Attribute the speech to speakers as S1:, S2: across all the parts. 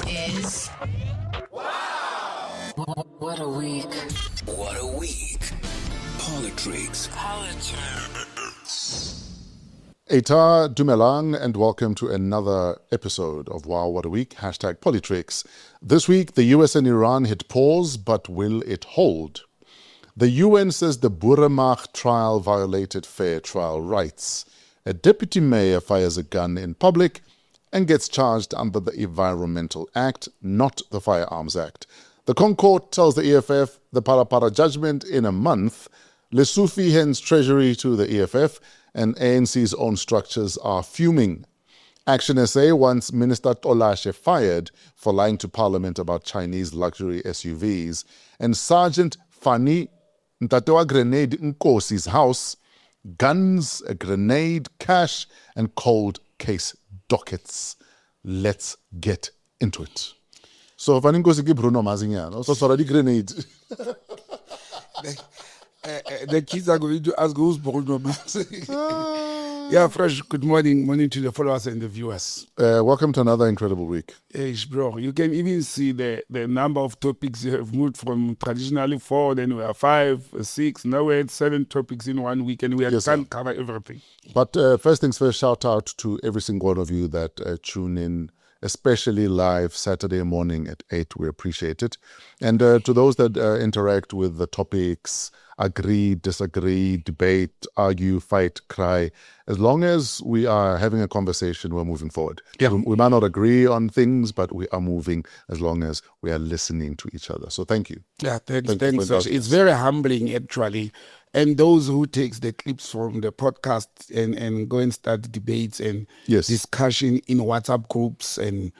S1: This is What a Week.
S2: What a Week. Politricks.
S3: Eta Dumelang, and welcome to another episode of Wow What a Week, #Politricks. This week, the US and Iran hit pause, but will it hold? The UN says the Boeremag trial violated fair trial rights. A deputy mayor fires a gun in public and gets charged under the Environmental Act, not the Firearms Act. The Concourt tells the EFF the PhalaPhala judgment in a month. Lesufi hands treasury to the EFF, and ANC's own structures are fuming. ActionSA wants Minister Tolashe fired for lying to Parliament about Chinese luxury SUVs. And Sergeant Fannie Nkosi grenade Nkosi's house, guns, a grenade, cash, and cold case dockets. Let's get into it. So Fannie Nkosi give Bruno Mazinyano, so already grenade.
S4: The kids are going to ask who's Bruno Mars. Yeah, fresh. Good morning to the followers and the viewers.
S3: Welcome to another incredible week.
S4: Yes, bro. You can even see the number of topics you have moved from traditionally 4, then we are 5, 6, now we're at 7 topics in 1 week, and we can't cover everything.
S3: But first things first, shout out to every single one of you that tune in, especially live Saturday morning at 8. We appreciate it. And to those that interact with the topics, agree, disagree, debate, argue, fight, cry, as long as we are having a conversation, we're moving forward.
S4: Yeah.
S3: We might not agree on things, but we are moving as long as we are listening to each other. So thank you.
S4: Yeah, thanks.
S3: Thanks.
S4: It's very humbling, actually. And those who takes the clips from the podcast and go and start debates and discussion in WhatsApp groups and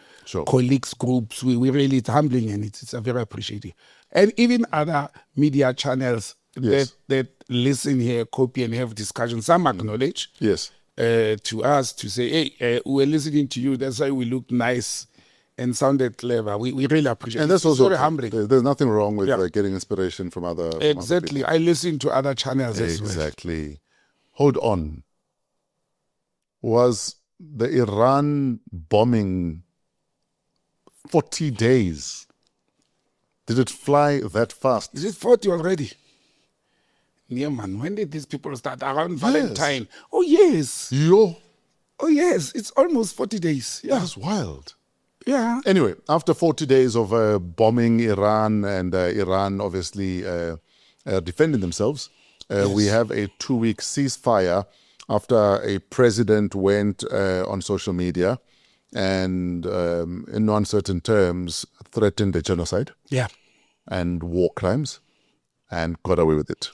S4: colleagues groups, we really, it's humbling, and it's very appreciated. And even other media channels that listen here, copy, and have discussions, some acknowledge to us to say, hey, we're listening to you, that's why we look nice and sounded clever. We really appreciate it.
S3: And that's also
S4: very humbling.
S3: There's nothing wrong with getting inspiration from other
S4: Exactly.
S3: From other
S4: I listen to other channels as well.
S3: Exactly. Hold on. Was the Iran bombing 40 days? Did it fly that fast?
S4: Is it 40 already? Yeah, man. When did these people start? Around Valentine. Oh, yes. Oh, yes. It's almost 40 days. Yeah.
S3: That's wild.
S4: Yeah.
S3: Anyway, after 40 days of bombing Iran and Iran obviously defending themselves, we have a 2-week ceasefire after a president went on social media and in uncertain terms threatened a genocide and war crimes and got away with it.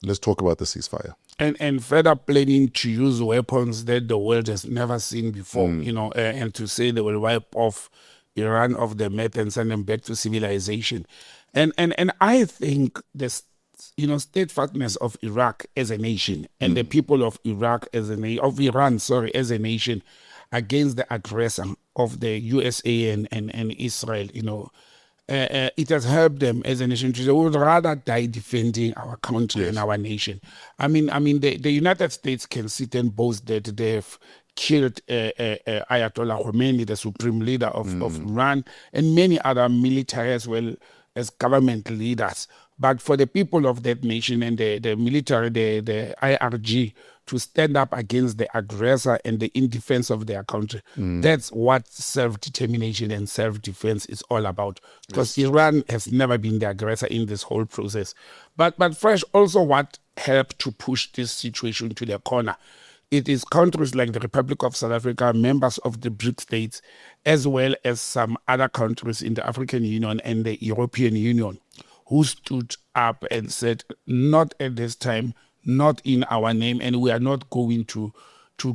S3: Let's talk about the ceasefire.
S4: And further planning to use weapons that the world has never seen before, and to say they will wipe off Iran off the map and send them back to civilization. And I think the steadfastness of Iraq as a nation and the people of Iran as a nation against the aggressor of the USA and Israel, it has helped them as a nation. They would rather die defending our country and our nation. I mean, the United States can sit and boast that they have killed Ayatollah Khomeini, the supreme leader of Iran, and many other military as well as government leaders. But for the people of that nation and the military, the IRG, to stand up against the aggressor and in defense of their country, that's what self-determination and self-defense is all about. Because Iran has never been the aggressor in this whole process. But fresh, also what helped to push this situation to the corner, it is countries like the Republic of South Africa, members of the BRICS states, as well as some other countries in the African Union and the European Union, who stood up and said, not at this time, not in our name, and we are not going to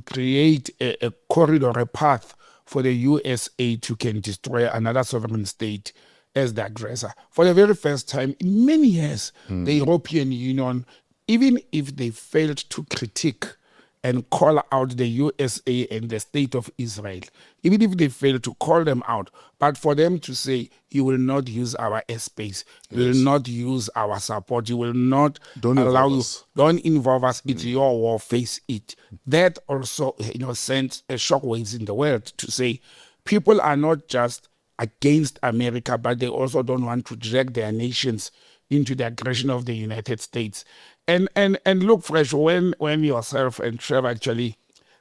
S4: create a corridor, a path for the USA to can destroy another sovereign state as the aggressor. For the very first time in many years, the European Union, even if they failed to critique and call out the USA and the state of Israel, even if they fail to call them out, but for them to say, you will not use our airspace, you will not use our support, you will not don't involve us, it's your war, face it. That also, sent shockwaves in the world to say, people are not just against America, but they also don't want to drag their nations into the aggression of the United States. And look, Fresh, when yourself and Trevor actually,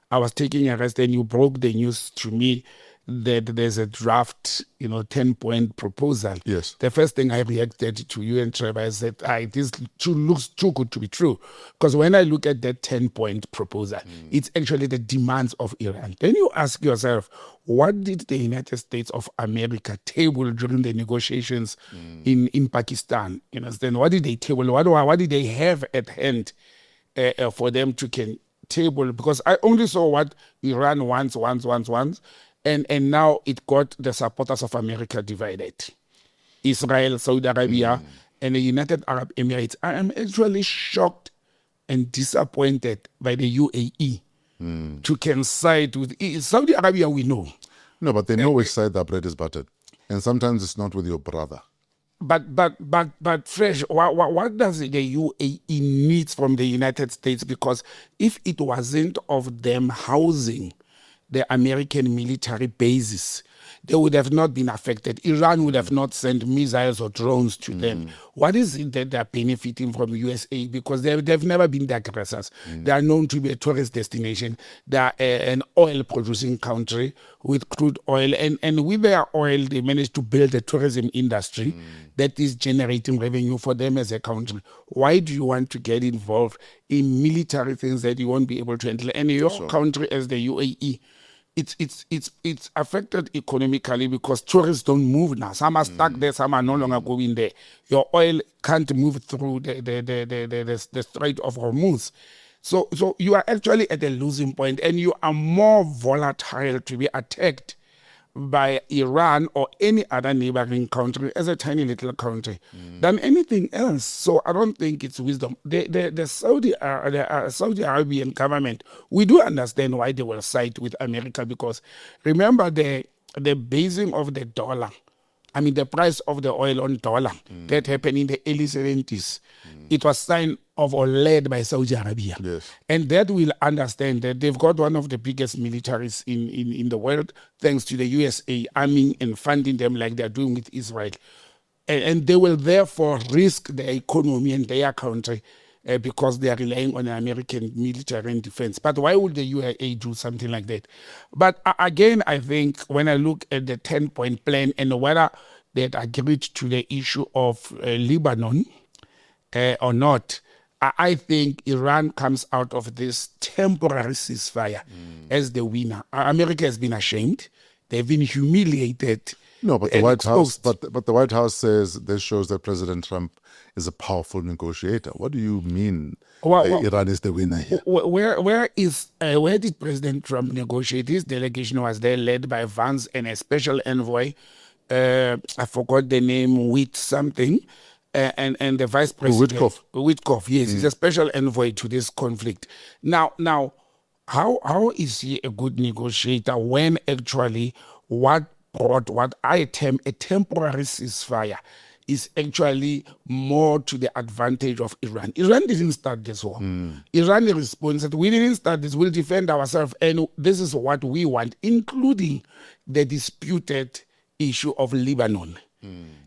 S4: I was taking a rest and you broke the news to me that there's a draft, 10-point proposal.
S3: Yes.
S4: The first thing I reacted to you and Trevor is that this looks too good to be true. Because when I look at that 10-point proposal, it's actually the demands of Iran. Then you ask yourself, what did the United States of America table during the negotiations in Pakistan? You understand? What did they table? What did they have at hand for them to table? Because I only saw what Iran wants. And now it got the supporters of America divided. Israel, Saudi Arabia, and the United Arab Emirates. I am actually shocked and disappointed by the UAE to side with Saudi Arabia. We know.
S3: No, but they know which side the bread is buttered. And sometimes it's not with your brother.
S4: But Fresh, what does the UAE need from the United States? Because if it wasn't of them housing the American military bases, they would have not been affected. Iran would have not sent missiles or drones to them. What is it that they're benefiting from USA? Because they've never been the aggressors. They are known to be a tourist destination. They are an oil-producing country with crude oil. And with their oil, they managed to build a tourism industry that is generating revenue for them as a country. Why do you want to get involved in military things that you won't be able to handle? And your country as the UAE, it's affected economically because tourists don't move now. Some are stuck there, some are no longer going there. Your oil can't move through the Strait of Hormuz. So you are actually at a losing point, and you are more volatile to be attacked by Iran or any other neighboring country as a tiny little country than anything else. So I don't think it's wisdom. The Saudi Arabian government, we do understand why they will side with America, because remember the basing of the dollar. I mean, the price of the oil on dollar, that happened in the early 70s. It was signed of or led by Saudi Arabia.
S3: Yes.
S4: And that will understand that they've got one of the biggest militaries in the world, thanks to the USA arming and funding them like they're doing with Israel. And they will therefore risk their economy and their country because they are relying on the American military and defense. But why would the UAE do something like that? But again, I think when I look at the 10-point plan and whether they had agreed to the issue of Lebanon or not, I think Iran comes out of this temporary ceasefire as the winner. America has been ashamed. They've been humiliated.
S3: No, but the White House, but the White House says this shows that President Trump is a powerful negotiator. What do you mean Iran is the winner here?
S4: Where did President Trump negotiate? His delegation was there led by Vance and a special envoy. I forgot the name, with something. And the vice president, Witkoff, yes, he's a special envoy to this conflict. Now, how is he a good negotiator when actually what I term a temporary ceasefire is actually more to the advantage of Iran? Iran didn't start this war. Iran responded, we didn't start this, we'll defend ourselves, and this is what we want, including the disputed issue of Lebanon.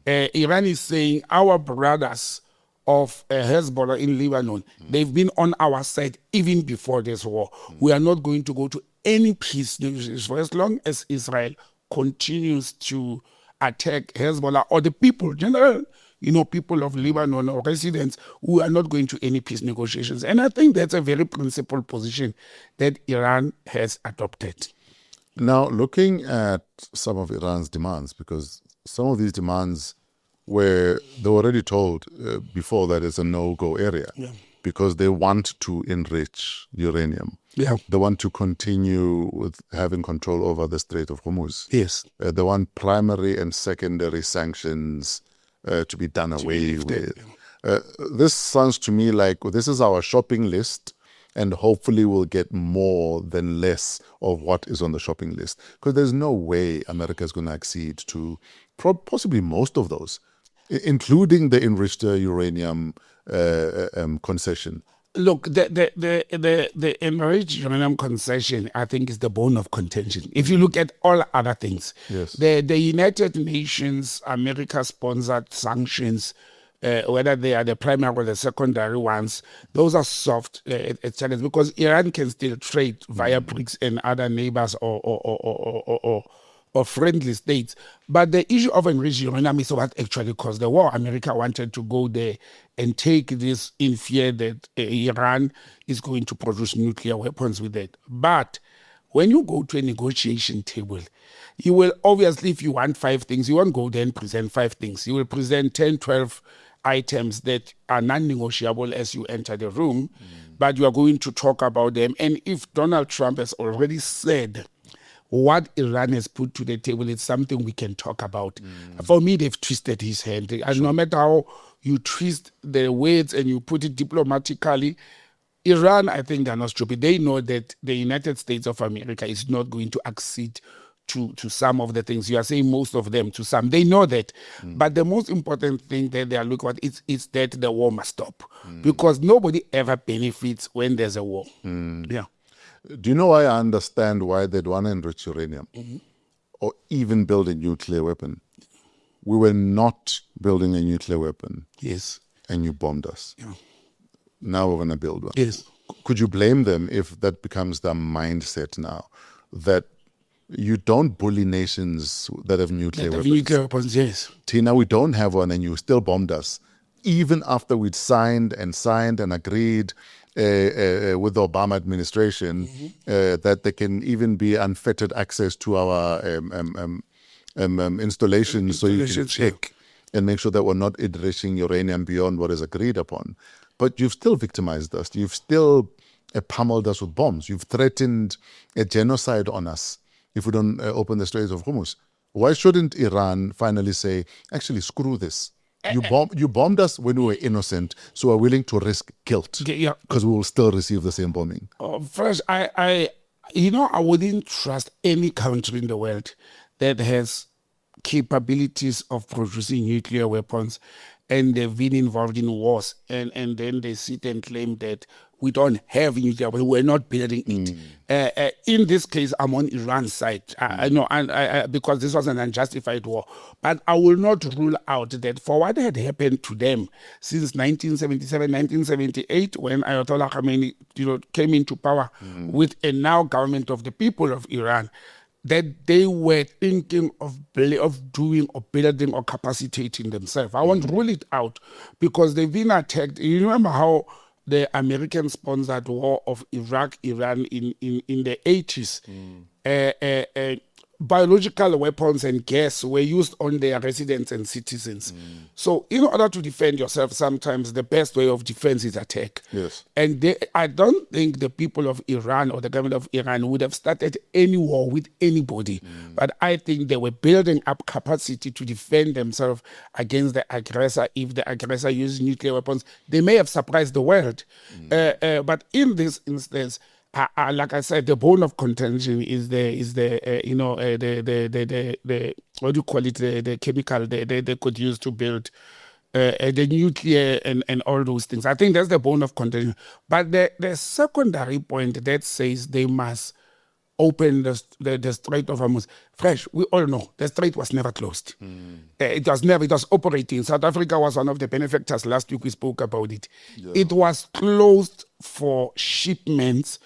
S4: Iran is saying our brothers of Hezbollah in Lebanon, they've been on our side even before this war. We are not going to go to any peace negotiations for as long as Israel continues to attack Hezbollah or the people, general, people of Lebanon or residents who are not going to any peace negotiations. And I think that's a very principled position that Iran has adopted.
S3: Now, looking at some of Iran's demands, because some of these demands they were already told before that it's a no-go area because they want to enrich uranium.
S4: Yeah.
S3: They want to continue with having control over the Strait of Hormuz.
S4: Yes.
S3: They want primary and secondary sanctions to be done away with. This sounds to me like this is our shopping list, and hopefully we'll get more than less of what is on the shopping list. Because there's no way America is going to accede to possibly most of those, including the enriched uranium concession.
S4: Look, the enriched uranium concession, I think, is the bone of contention. If you look at all other things,
S3: Yes.
S4: the United Nations, America-sponsored sanctions, whether they are the primary or the secondary ones, those are soft challenges because Iran can still trade via BRICS and other neighbors or friendly states. But the issue of enriched uranium is what actually caused the war. America wanted to go there and take this in fear that Iran is going to produce nuclear weapons with it. But when you go to a negotiation table, you will obviously, if you want 5 things, you won't go there and present 5 things. You will present 10, 12 items that are non-negotiable as you enter the room, but you are going to talk about them. And if Donald Trump has already said what Iran has put to the table, it's something we can talk about. For me, they've twisted his hand. And no matter how you twist the words and you put it diplomatically, Iran, I think they're not stupid. They know that the United States of America is not going to accede to some of the things. You are saying most of them to some. They know that. But the most important thing that they are looking at is that the war must stop. Because nobody ever benefits when there's a war. Yeah.
S3: Do you know why I understand why they'd want to enrich uranium or even build a nuclear weapon? We were not building a nuclear weapon.
S4: Yes.
S3: And you bombed us.
S4: Yeah.
S3: Now we're going to build one.
S4: Yes.
S3: Could you blame them if that becomes their mindset now? That you don't bully nations that have nuclear weapons.
S4: Nuclear weapons, yes.
S3: Tina, we don't have one and you still bombed us. Even after we'd signed and agreed with the Obama administration that there can even be unfettered access to our installations so you can check and make sure that we're not enriching uranium beyond what is agreed upon. But you've still victimized us. You've still pummeled us with bombs. You've threatened a genocide on us if we don't open the Straits of Hormuz. Why shouldn't Iran finally say, actually, screw this? You bombed us when we were innocent, so we're willing to risk guilt because we will still receive the same bombing.
S4: First, I wouldn't trust any country in the world that has capabilities of producing nuclear weapons and they've been involved in wars and then they sit and claim that we don't have nuclear weapons, we're not building it. In this case, I'm on Iran's side. I know, and because this was an unjustified war. But I will not rule out that for what had happened to them since 1977, 1978, when Ayatollah Khamenei came into power with a now government of the people of Iran, that they were thinking of doing or building or capacitating themselves. I won't rule it out because they've been attacked. You remember how the American-sponsored war of Iraq-Iran in the 80s, biological weapons and gas were used on their residents and citizens. So in order to defend yourself, sometimes the best way of defense is attack.
S3: Yes.
S4: And I don't think the people of Iran or the government of Iran would have started any war with anybody. But I think they were building up capacity to defend themselves against the aggressor. If the aggressor used nuclear weapons, they may have surprised the world. But in this instance, like I said, the bone of contention is the what do you call it, the chemical they could use to build the nuclear and all those things. I think that's the bone of contention. But the secondary point that says they must open the Strait of Hormuz. Fresh, we all know the strait was never closed. It was operating. South Africa was one of the benefactors. Last week we spoke about it. Yeah. It was closed for shipments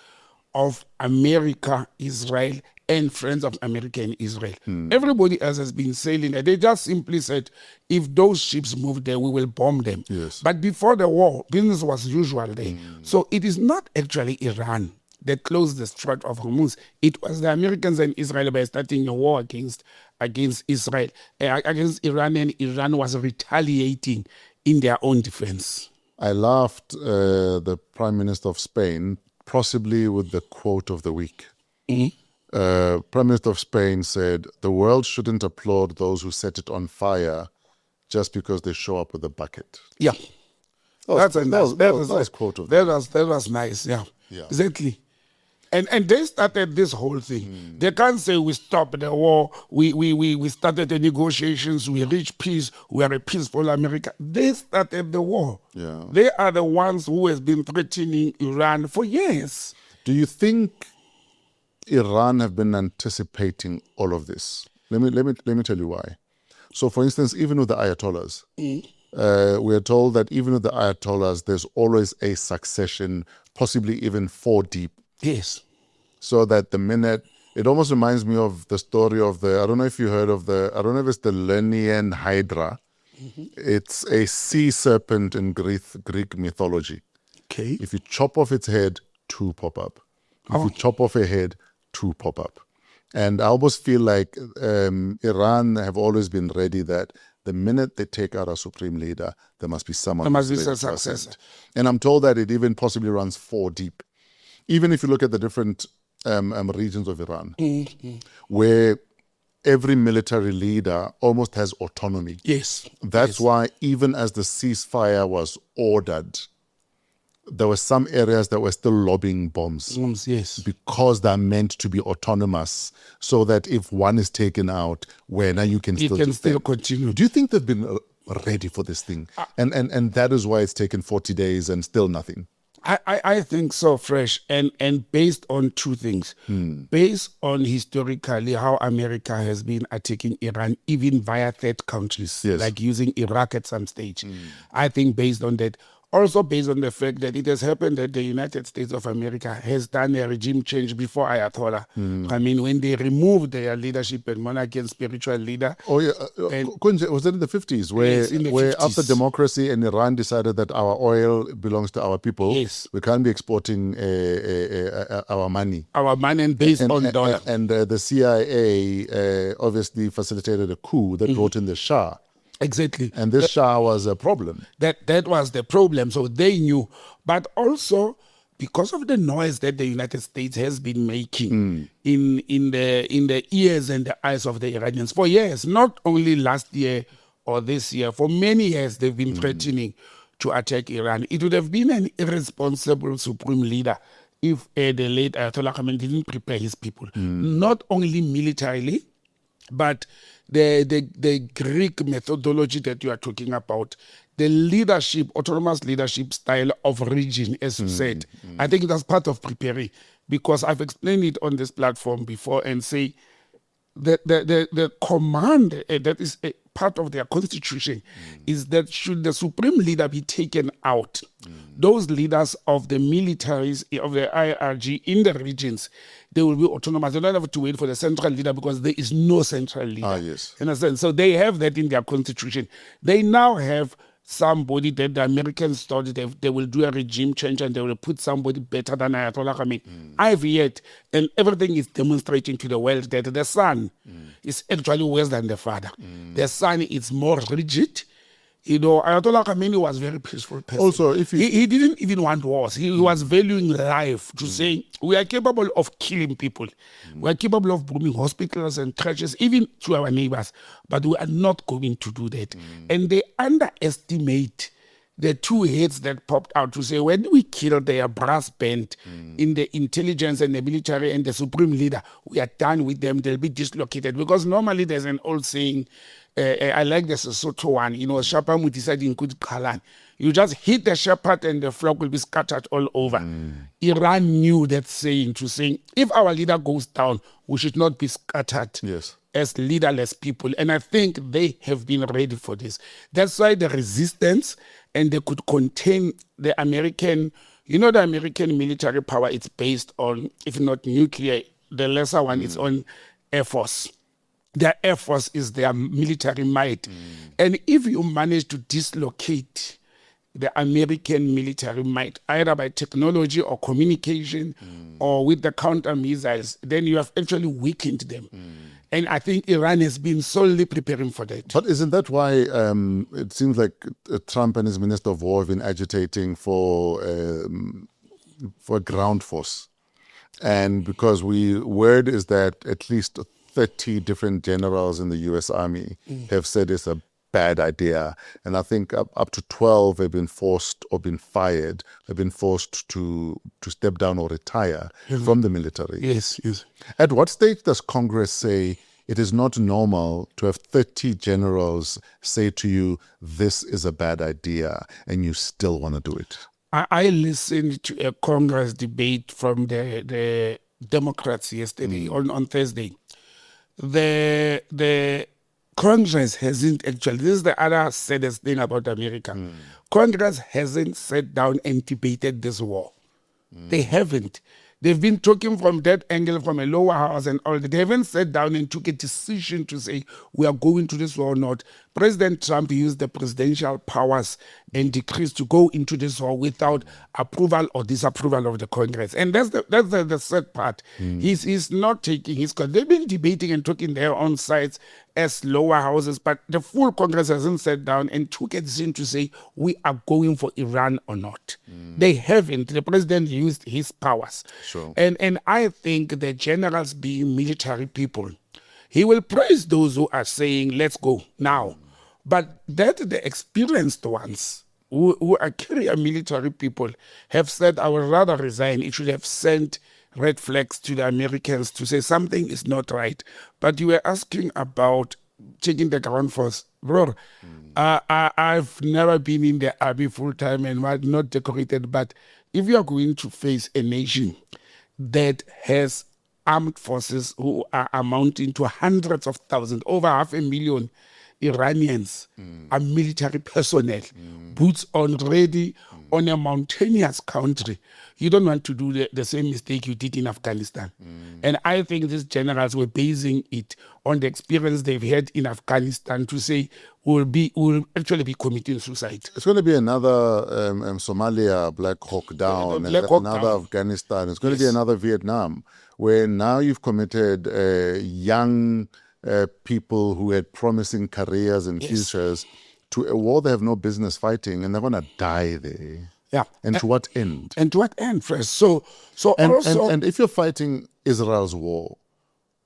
S4: of America, Israel, and friends of America and Israel. Everybody else has been sailing there. They just simply said, if those ships move there, we will bomb them.
S3: Yes.
S4: But before the war, business was usual there. So it is not actually Iran that closed the Strait of Hormuz. It was the Americans and Israel by starting a war against Israel, against Iran, and Iran was retaliating in their own defense.
S3: I laughed the Prime Minister of Spain, possibly with the quote of the week. Prime Minister of Spain said, the world shouldn't applaud those who set it on fire just because they show up with a bucket.
S4: Yeah.
S3: That was quote of the week.
S4: That was nice, yeah.
S3: Yeah.
S4: Exactly. And they started this whole thing. They can't say we stopped the war, we started the negotiations, we reached peace, we are a peaceful America. They started the war.
S3: Yeah.
S4: They are the ones who has been threatening Iran for years.
S3: Do you think Iran have been anticipating all of this? Let me tell you why. So, for instance, even with the Ayatollahs, we are told that even with the Ayatollahs, there's always a succession, possibly even 4 deep.
S4: Yes.
S3: So that the minute, it almost reminds me of the story of I don't know if you heard of I don't know if it's the Lernaean Hydra. It's a sea serpent in Greek mythology.
S4: Okay.
S3: If you chop off its head, 2 pop up. If you chop off a head, 2 pop up. And I almost feel like Iran have always been ready that the minute they take out a supreme leader, there must be someone.
S4: There must be
S3: who's
S4: a
S3: ready to
S4: successor.
S3: ascend. And I'm told that it even possibly runs 4 deep. Even if you look at the different regions of Iran, where every military leader almost has autonomy.
S4: Yes.
S3: That's why even as the ceasefire was ordered, there were some areas that were still lobbing bombs.
S4: Yes.
S3: Because they're meant to be autonomous, so that if one is taken out, now you can
S4: It
S3: still
S4: can
S3: defend.
S4: still continue.
S3: Do you think they've been ready for this thing? And that is why it's taken 40 days and still nothing.
S4: I think so, Fresh, and based on 2 things. Based on historically how America has been attacking Iran, even via third countries,
S3: Yes.
S4: like using Iraq at some stage. I think based on that, also based on the fact that it has happened that the United States of America has done a regime change before Ayatollah. I mean, when they removed their leadership and monarchy and spiritual leader.
S3: Oh yeah,
S4: And-
S3: was it in the 50s where,
S4: Yes, in the
S3: where
S4: 50s.
S3: after democracy and Iran decided that our oil belongs to our people,
S4: Yes.
S3: we can't be exporting our money.
S4: Our money based on dollar.
S3: And the CIA obviously facilitated a coup that brought in the Shah.
S4: Exactly.
S3: And this Shah was a problem.
S4: That was the problem. So they knew. But also because of the noise that the United States has been making in the ears and the eyes of the Iranians for years, not only last year or this year, for many years they've been threatening to attack Iran. It would have been an irresponsible supreme leader if the late Ayatollah Khamenei didn't prepare his people, not only militarily, but the Greek methodology that you are talking about, the leadership, autonomous leadership style of region, as you said, I think that's part of preparing, because I've explained it on this platform before and say the command that is a part of their constitution is that should the supreme leader be taken out, those leaders of the militaries, of the IRG in the regions, they will be autonomous. They don't have to wait for the central leader because there is no central leader.
S3: Ah, yes.
S4: Understand? So they have that in their constitution. They now have somebody that the Americans thought they will do a regime change and they will put somebody better than Ayatollah Khamenei. I've yet, and everything is demonstrating to the world that the son is actually worse than the father. The son is more rigid. You know, Ayatollah Khamenei was a very peaceful person.
S3: Also, if you-
S4: he didn't even want wars. He was valuing life to say, we are capable of killing people. We are capable of bombing hospitals and churches, even to our neighbors. But we are not going to do that. And they underestimate the 2 heads that popped out to say, when we kill their brass band in the intelligence and the military and the supreme leader, we are done with them. They'll be dislocated. Because normally there's an old saying, I like the Sesotho one, you know, Shapa Mutisadi Nkud Kalan. You just hit the shepherd and the flock will be scattered all over. Iran knew that saying to say, if our leader goes down, we should not be scattered
S3: Yes.
S4: as leaderless people. And I think they have been ready for this. That's why the resistance, and they could contain the American, you know, the American military power, it's based on, if not nuclear, the lesser one is on Air Force. Their Air Force is their military might. And if you manage to dislocate the American military might, either by technology or communication or with the counter missiles, then you have actually weakened them. And I think Iran has been solely preparing for that.
S3: But isn't that why it seems like Trump and his Minister of War have been agitating for a ground force? And because word is that at least 30 different generals in the U.S. Army have said it's a bad idea. And I think up to 12 have been forced or been fired, have been forced to step down or retire from the military.
S4: Yes.
S3: At what stage does Congress say it is not normal to have 30 generals say to you, this is a bad idea, and you still want to do it?
S4: I listened to a Congress debate from the Democrats yesterday on Thursday. The Congress hasn't actually, this is the other saddest thing about America. Congress hasn't sat down and debated this war. They haven't. They've been talking from that angle, from a lower house and all that. They haven't sat down and took a decision to say, we are going to this war or not. President Trump used the presidential powers and decrees to go into this war without approval or disapproval of the Congress. And that's the sad part. He's not taking his... They've been debating and talking their own sides as lower houses, but the full Congress hasn't sat down and took a decision to say, we are going for Iran or not. They haven't. The president used his powers.
S3: Sure.
S4: And I think the generals being military people, he will praise those who are saying, let's go now. But that the experienced ones who are career military people have said, I would rather resign. It should have sent red flags to the Americans to say something is not right. But you were asking about changing the ground force. Bro, I've never been in the army full time and was not decorated. But if you are going to face a nation that has armed forces who are amounting to hundreds of thousands, over 500,000 Iranians are military personnel, boots on ready on a mountainous country. You don't want to do the same mistake you did in Afghanistan. And I think these generals were basing it on the experience they've had in Afghanistan to say we'll actually be committing suicide.
S3: It's going to be another Somalia, Black Hawk Down, another Afghanistan. It's going to be another Vietnam, where now you've committed young people who had promising careers and futures to a war they have no business fighting, and they're going to die there.
S4: Yeah.
S3: And to what end?
S4: And to what end, first? So
S3: and if you're fighting Israel's war,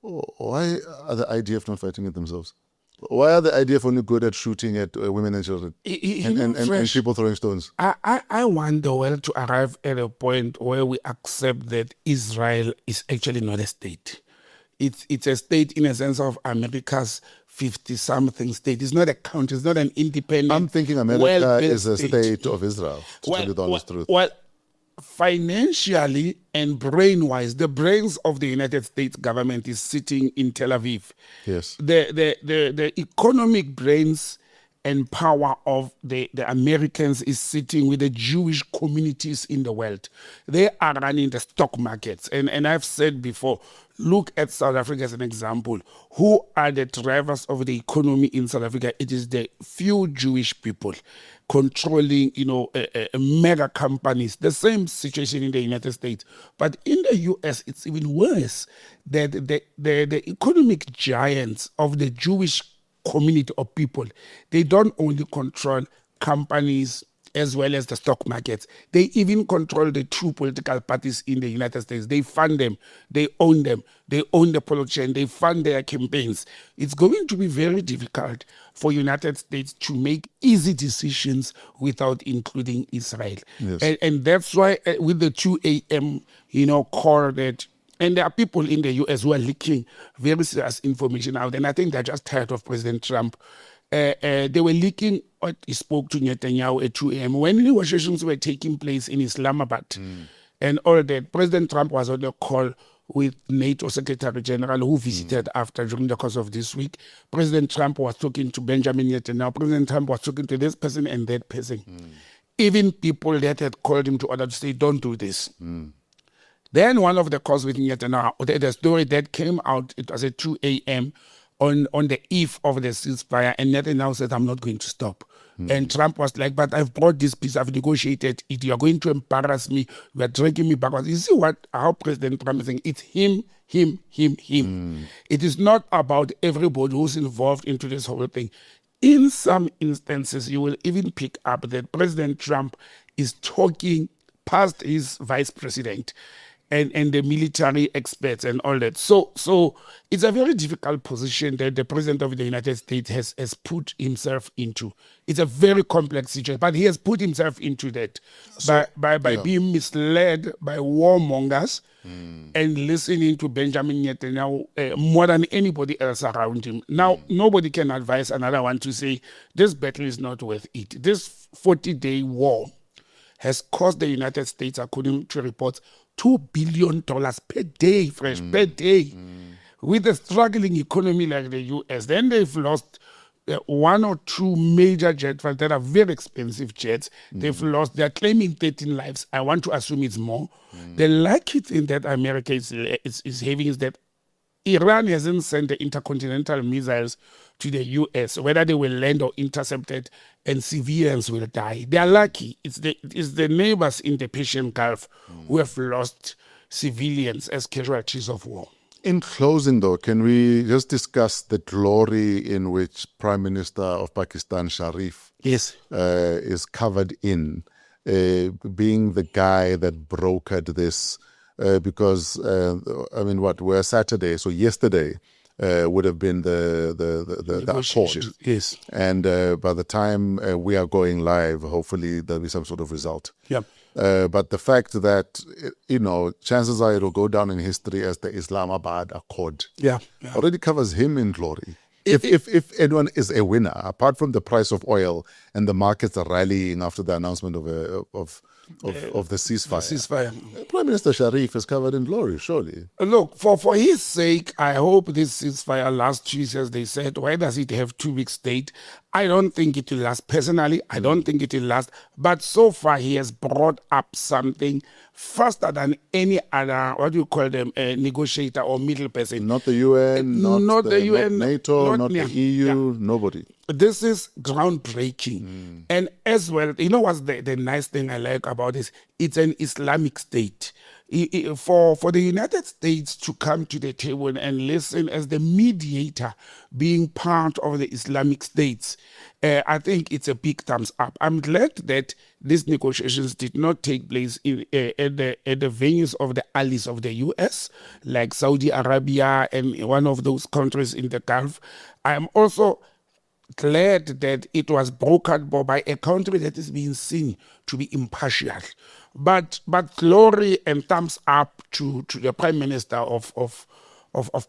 S3: why are the IDF not fighting it themselves? Why are the IDF only good at shooting at women and children and people throwing stones?
S4: I want the world to arrive at a point where we accept that Israel is actually not a state. It's a state in a sense of America's 50-something state. It's not a country. It's not an independent.
S3: I'm thinking America is a state of Israel, to tell you the honest truth.
S4: Well, financially and brain-wise, the brains of the United States government is sitting in Tel Aviv.
S3: Yes.
S4: The economic brains and power of the Americans is sitting with the Jewish communities in the world. They are running the stock markets. And I've said before, look at South Africa as an example. Who are the drivers of the economy in South Africa? It is the few Jewish people controlling, mega companies. The same situation in the United States. But in the US, it's even worse. That the economic giants of the Jewish community of people, they don't only control companies as well as the stock markets. They even control the two political parties in the United States. They fund them. They own them. They own the politicians. They fund their campaigns. It's going to be very difficult for United States to make easy decisions without including Israel.
S3: Yes.
S4: And that's why with the 2 a.m., call that. And there are people in the U.S. who are leaking very serious information out. And I think they're just tired of President Trump. They were leaking what he spoke to Netanyahu at 2 a.m. when negotiations were taking place in Islamabad and all that. President Trump was on a call with NATO Secretary General who visited after during the course of this week. President Trump was talking to Benjamin Netanyahu. President Trump was talking to this person and that person. Even people that had called him to order to say, don't do this. Then one of the calls with Netanyahu, the story that came out, it was at 2 a.m. on the eve of the ceasefire, and Netanyahu said, I'm not going to stop. And Trump was like, but I've brought this peace, I've negotiated it, you're going to embarrass me, you're dragging me backwards. You see how President Trump is saying, it's him. It is not about everybody who's involved into this whole thing. In some instances, you will even pick up that President Trump is talking past his vice president. and the military experts and all that. So it's a very difficult position that the President of the United States has put himself into. It's a very complex situation, but he has put himself into that by being misled by warmongers and listening to Benjamin Netanyahu more than anybody else around him. Now, nobody can advise another one to say, this battle is not worth it. This 40-day war has cost the United States, according to reports, $2 billion per day, per day. With a struggling economy like the US, then they've lost one or two major jet fighters that are very expensive jets. They're claiming 13 lives. I want to assume it's more. The lucky thing that America is having is that Iran hasn't sent the intercontinental missiles to the US, whether they will land or intercepted, and civilians will die. They are lucky. It's the neighbors in the Persian Gulf who have lost civilians as casualties of war.
S3: In closing, though, can we just discuss the glory in which Prime Minister of Pakistan, Sharif, is covered in, being the guy that brokered this? Because, we're Saturday, so yesterday would have been the accord.
S4: Yes.
S3: And by the time we are going live, hopefully there'll be some sort of result.
S4: Yeah.
S3: But the fact that, chances are it'll go down in history as the Islamabad Accord already covers him in glory. If anyone is a winner, apart from the price of oil and the markets are rallying after the announcement of the ceasefire. Prime Minister Sharif is covered in glory, surely.
S4: Look, for his sake, I hope this ceasefire lasts 2 years, as they said. Why does it have 2 weeks date? I don't think it will last. Personally, I don't think it will last. But so far, he has brought up something faster than any other, what do you call them, negotiator or middle person.
S3: Not the UN, not the UN, not NATO, not the EU,
S4: yeah.
S3: Nobody.
S4: This is groundbreaking. And as well, you know what's the nice thing I like about this? It's an Islamic state. For the United States to come to the table and listen as the mediator being part of the Islamic states, I think it's a big thumbs up. I'm glad that these negotiations did not take place at the venues of the allies of the US, like Saudi Arabia and one of those countries in the Gulf. I'm also glad that it was brokered by a country that is being seen to be impartial. But glory and thumbs up to the Prime Minister of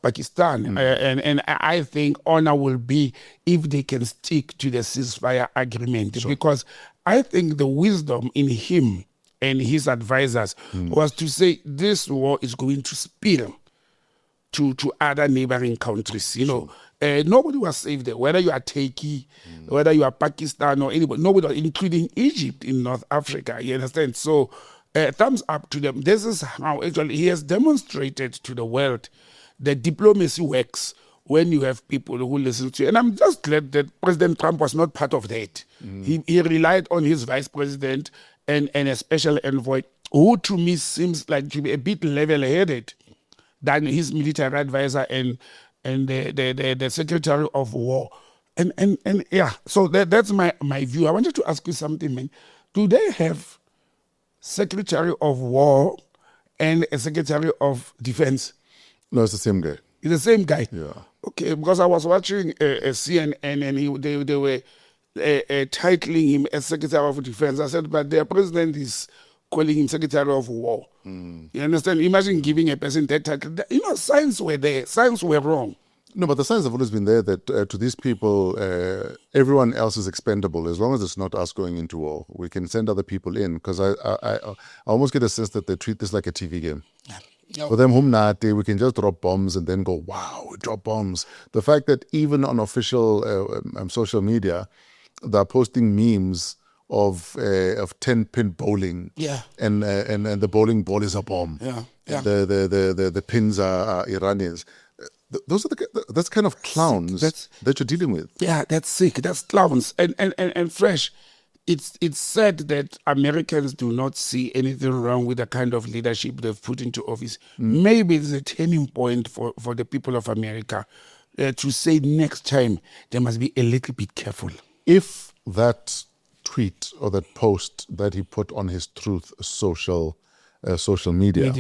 S4: Pakistan. And I think honor will be if they can stick to the ceasefire agreement. Sure. Because I think the wisdom in him and his advisors was to say this war is going to spill to other neighboring countries. Nobody was safe there, whether you are Turkey, whether you are Pakistan or anybody, nobody, including Egypt in North Africa, you understand? So thumbs up to them. This is how actually he has demonstrated to the world that diplomacy works when you have people who listen to you. And I'm just glad that President Trump was not part of that. He relied on his vice president and a special envoy, who to me seems like to be a bit level-headed than his military advisor and the Secretary of War. And yeah, so that's my view. I wanted to ask you something, man. Do they have Secretary of War and a Secretary of Defense?
S3: No, it's the same guy.
S4: It's the same guy?
S3: Yeah.
S4: Okay, because I was watching CNN and they were titling him as Secretary of Defense. I said, but their president is calling him Secretary of War. You understand? Imagine giving a person that title. Signs were there. Signs were wrong.
S3: No, but the signs have always been there that to these people, everyone else is expendable as long as it's not us going into war. We can send other people in, because I almost get a sense that they treat this like a TV game.
S4: Yeah.
S3: For them, we can just drop bombs and then go, wow, we drop bombs. The fact that even on official social media, they're posting memes of 10-pin bowling, and the bowling ball is a bomb. The pins are Iranians. Those are that's kind of clowns that you're dealing with.
S4: Yeah, that's sick. That's clowns and fresh. It's said that Americans do not see anything wrong with the kind of leadership they've put into office. Maybe it's a turning point for the people of America to say next time they must be a little bit careful.
S3: If that tweet or that post that he put on his Truth social media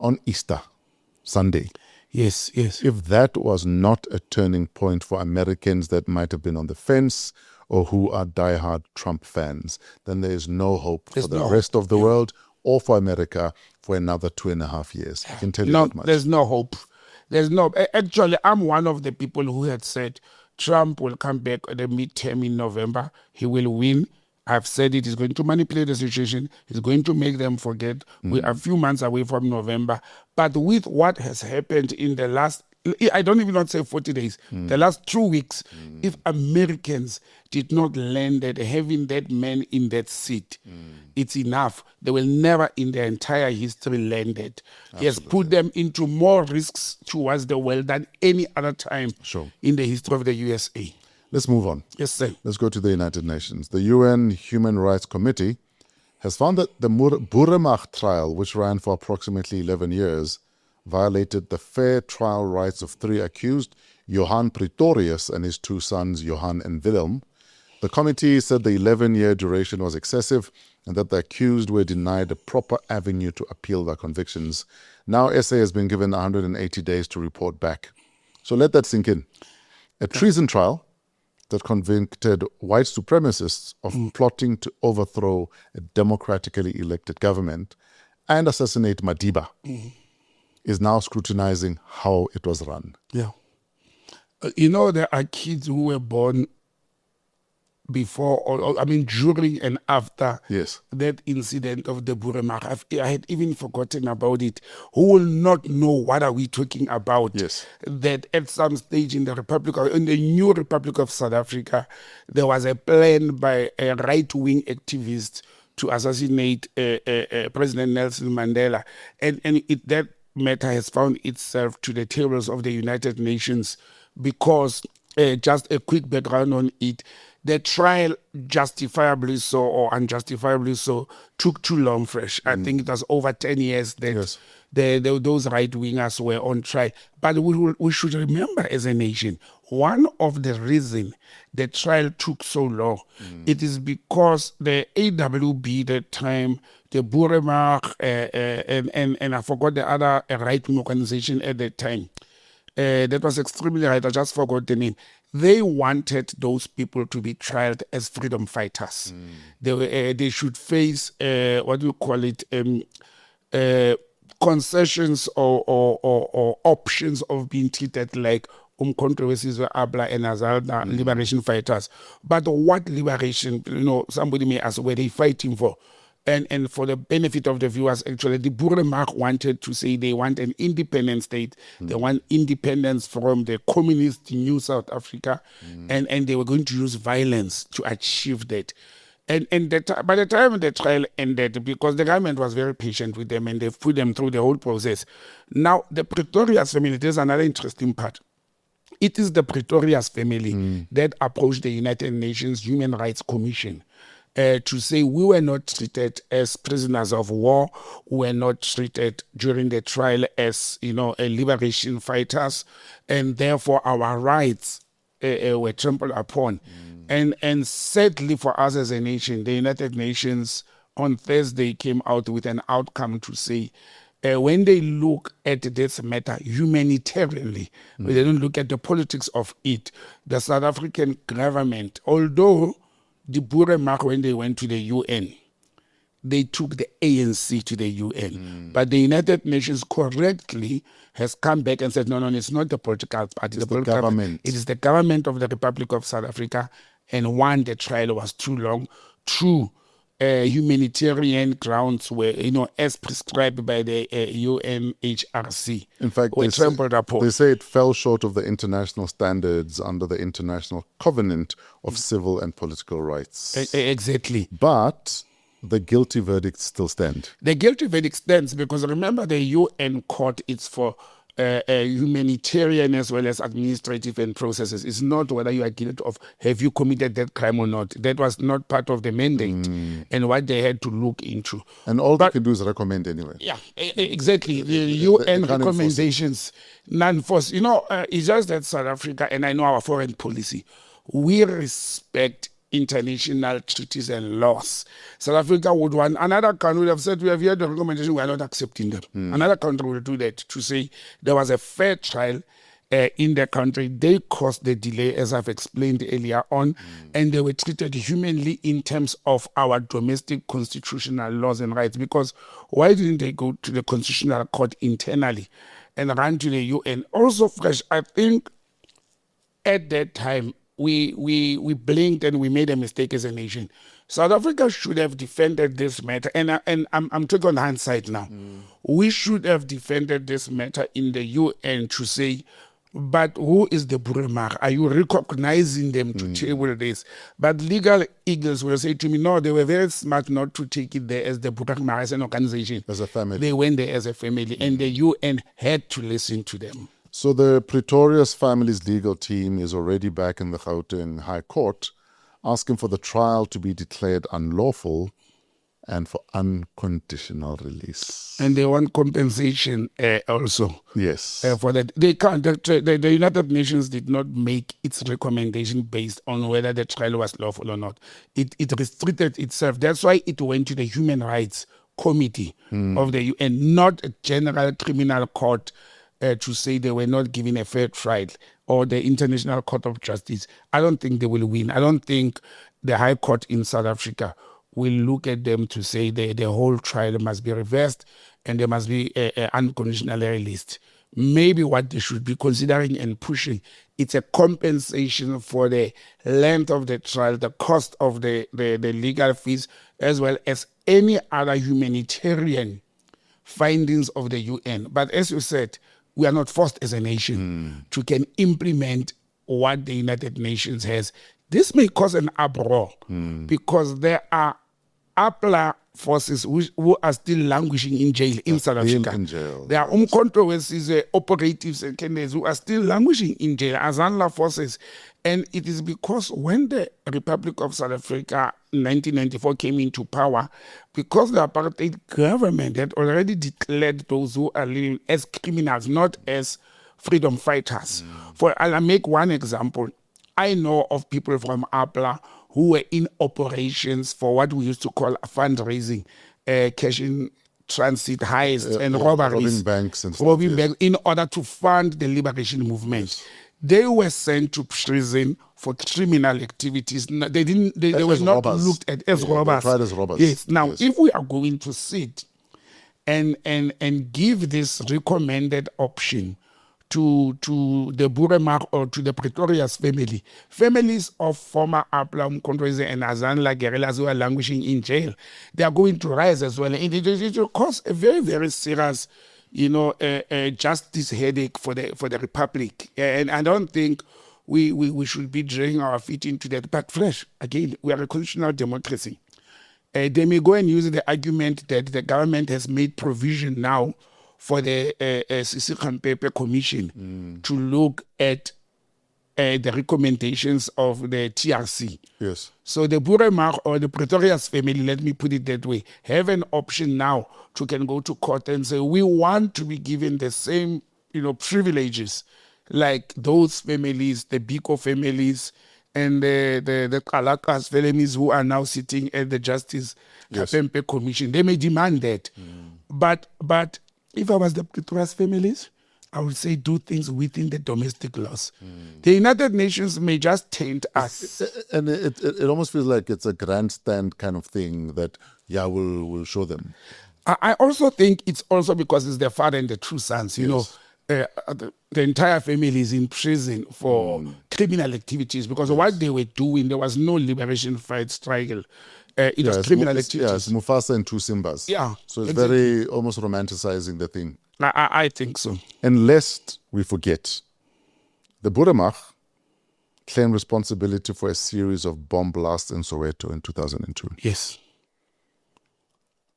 S3: on Easter Sunday.
S4: Yes.
S3: If that was not a turning point for Americans that might have been on the fence or who are diehard Trump fans, then there is no hope for the rest of the world or for America for another 2.5 years. I can tell you that much.
S4: There's no hope. Actually, I'm one of the people who had said Trump will come back at the midterm in November. He will win. I've said it. He's going to manipulate the situation. He's going to make them forget. We are a few months away from November. But with what has happened in the last, I don't even want to say 40 days, the last 2 weeks, if Americans did not land that having that man in that seat, it's enough. They will never in their entire history land it. He has put them into more risks towards the world than any other time in the history of the USA.
S3: Let's move on.
S4: Yes, sir.
S3: Let's go to the United Nations. The UN Human Rights Committee has found that the Boeremag trial, which ran for approximately 11 years, violated the fair trial rights of 3 accused, Johan Pretorius and his 2 sons, Johan and Willem. The committee said the 11-year duration was excessive and that the accused were denied a proper avenue to appeal their convictions. Now SA has been given 180 days to report back. So let that sink in. A treason trial that convicted white supremacists of plotting to overthrow a democratically elected government and assassinate Madiba is now scrutinizing how it was run.
S4: Yeah. There are kids who were born before, during and after that incident of the Boeremag. I had even forgotten about it. Who will not know what are we talking about?
S3: Yes.
S4: That at some stage in the new Republic of South Africa, there was a plan by a right-wing activist to assassinate President Nelson Mandela. And that matter has found itself to the tables of the United Nations because, just a quick background on it, the trial, justifiably so or unjustifiably so, took too long fresh. I think it was over 10 years that those right-wingers were on trial. But we should remember as a nation, one of the reasons the trial took so long, it is because the AWB that time, the Boeremag, and I forgot the other right-wing organization at that time, that was extremely right, I just forgot the name. They wanted those people to be tried as freedom fighters. They should face, concessions or options of being treated like controversies were Abla and Azalda liberation fighters. But what liberation, somebody may ask, were they fighting for? And for the benefit of the viewers, actually, the Boeremag wanted to say they want an independent state. They want independence from the communist New South Africa, and they were going to use violence to achieve that. And by the time the trial ended, because the government was very patient with them and they've put them through the whole process. Now, the Pretorius family, there's another interesting part. It is the Pretorius family that approached the United Nations Human Rights Commission to say we were not treated as prisoners of war, we were not treated during the trial as, liberation fighters, and therefore our rights were trampled upon. And sadly for us as a nation, the United Nations on Thursday came out with an outcome to say, when they look at this matter humanitarianly, they don't look at the politics of it, the South African government, although the Boeremag, when they went to the UN, they took the ANC to the UN. But the United Nations correctly has come back and said, no, it's not the political party.
S3: It's the government.
S4: It is the government of the Republic of South Africa. And one, the trial was too long. Two, humanitarian grounds were, as prescribed by the UNHRC.
S3: In fact, they say it fell short of the international standards under the International Covenant of Civil and Political Rights.
S4: Exactly.
S3: But the guilty verdicts still stand.
S4: The guilty verdict stands because remember the UN court, it's for humanitarian as well as administrative and processes. It's not whether you are guilty of have you committed that crime or not. That was not part of the mandate and what they had to look into.
S3: And all they can do is recommend anyway.
S4: Yeah, exactly. The UN recommendations, non-force. It's just that South Africa, and I know our foreign policy, we respect international treaties and laws. South Africa would want, another country would have said, we have heard the recommendation, we are not accepting them. Another country will do that to say there was a fair trial in the country. They caused the delay, as I've explained earlier on, and they were treated humanly in terms of our domestic constitutional laws and rights. Because why didn't they go to the Constitutional Court internally and run to the UN? Also, Fresh, I think at that time, we blinked and we made a mistake as a nation. South Africa should have defended this matter, and I'm talking on hindsight now. We should have defended this matter in the UN to say, but who is the Boeremag? Are you recognizing them to table this? But legal eagles will say to me, no, they were very smart not to take it there as the Boeremag as an organization.
S3: As a family.
S4: They went there as a family, and the UN had to listen to them.
S3: So the Pretorius family's legal team is already back in the Gauteng High Court asking for the trial to be declared unlawful and for unconditional release.
S4: And they want compensation also.
S3: Yes.
S4: For that. They can't. The United Nations did not make its recommendation based on whether the trial was lawful or not. It restricted itself. That's why it went to the Human Rights Committee of the UN, not a general criminal court to say they were not given a fair trial, or the International Court of Justice. I don't think they will win. I don't think the High Court in South Africa will look at them to say the whole trial must be reversed and there must be unconditionally released. Maybe what they should be considering and pushing, it's a compensation for the length of the trial, the cost of the legal fees, as well as any other humanitarian findings of the UN. But as you said, we are not forced as a nation to can implement what the United Nations has. This may cause an uproar because there are APHLA forces who are still languishing in jail in South Africa.
S3: In jail.
S4: There are controversies, operatives and candidates who are still languishing in jail as ANLA forces. And it is because when the Republic of South Africa in 1994 came into power, because the apartheid government had already declared those who are living as criminals, not as freedom fighters. I'll make one example. I know of people from APHLA who were in operations for what we used to call fundraising, cash in transit heists and robberies.
S3: Robbing banks and stuff.
S4: Robbing banks in order to fund the liberation movement. Yes. They were sent to prison for criminal activities. They were not
S3: robbers.
S4: Looked at as robbers.
S3: Tried as robbers.
S4: Yes. Now, if we are going to sit and give this recommended option to the Boeremag or to the Pretorius family, families of former APHLA, Mkhonto and Azanla guerrillas who are languishing in jail, they are going to rise as well. And it will cause a very, very serious, justice headache for the Republic. And I don't think we should be dragging our feet into that. But Fresh, again, we are a constitutional democracy. They may go and use the argument that the government has made provision now for the Ceasefire Commission to look at the recommendations of the TRC.
S3: Yes.
S4: So the Boeremag or the Pretorius family, let me put it that way, have an option now to can go to court and say, we want to be given the same, privileges like those families, the Biko families, and the Kalakas families who are now sitting at the Justice Kapempe Commission. They may demand that. But if I was the Pretorius families, I would say do things within the domestic laws. The United Nations may just taint us.
S3: And it almost feels like it's a grandstand kind of thing that, we'll show them.
S4: I also think it's also because it's their father and the two sons. The entire family is in prison for criminal activities because what they were doing, there was no liberation fight struggle. It was criminal activities.
S3: Yes, Mufasa and two Simbas.
S4: Yeah.
S3: So it's very almost romanticizing the thing.
S4: I think so.
S3: And lest we forget, the Boeremag claimed responsibility for a series of bomb blasts in Soweto in 2002.
S4: Yes.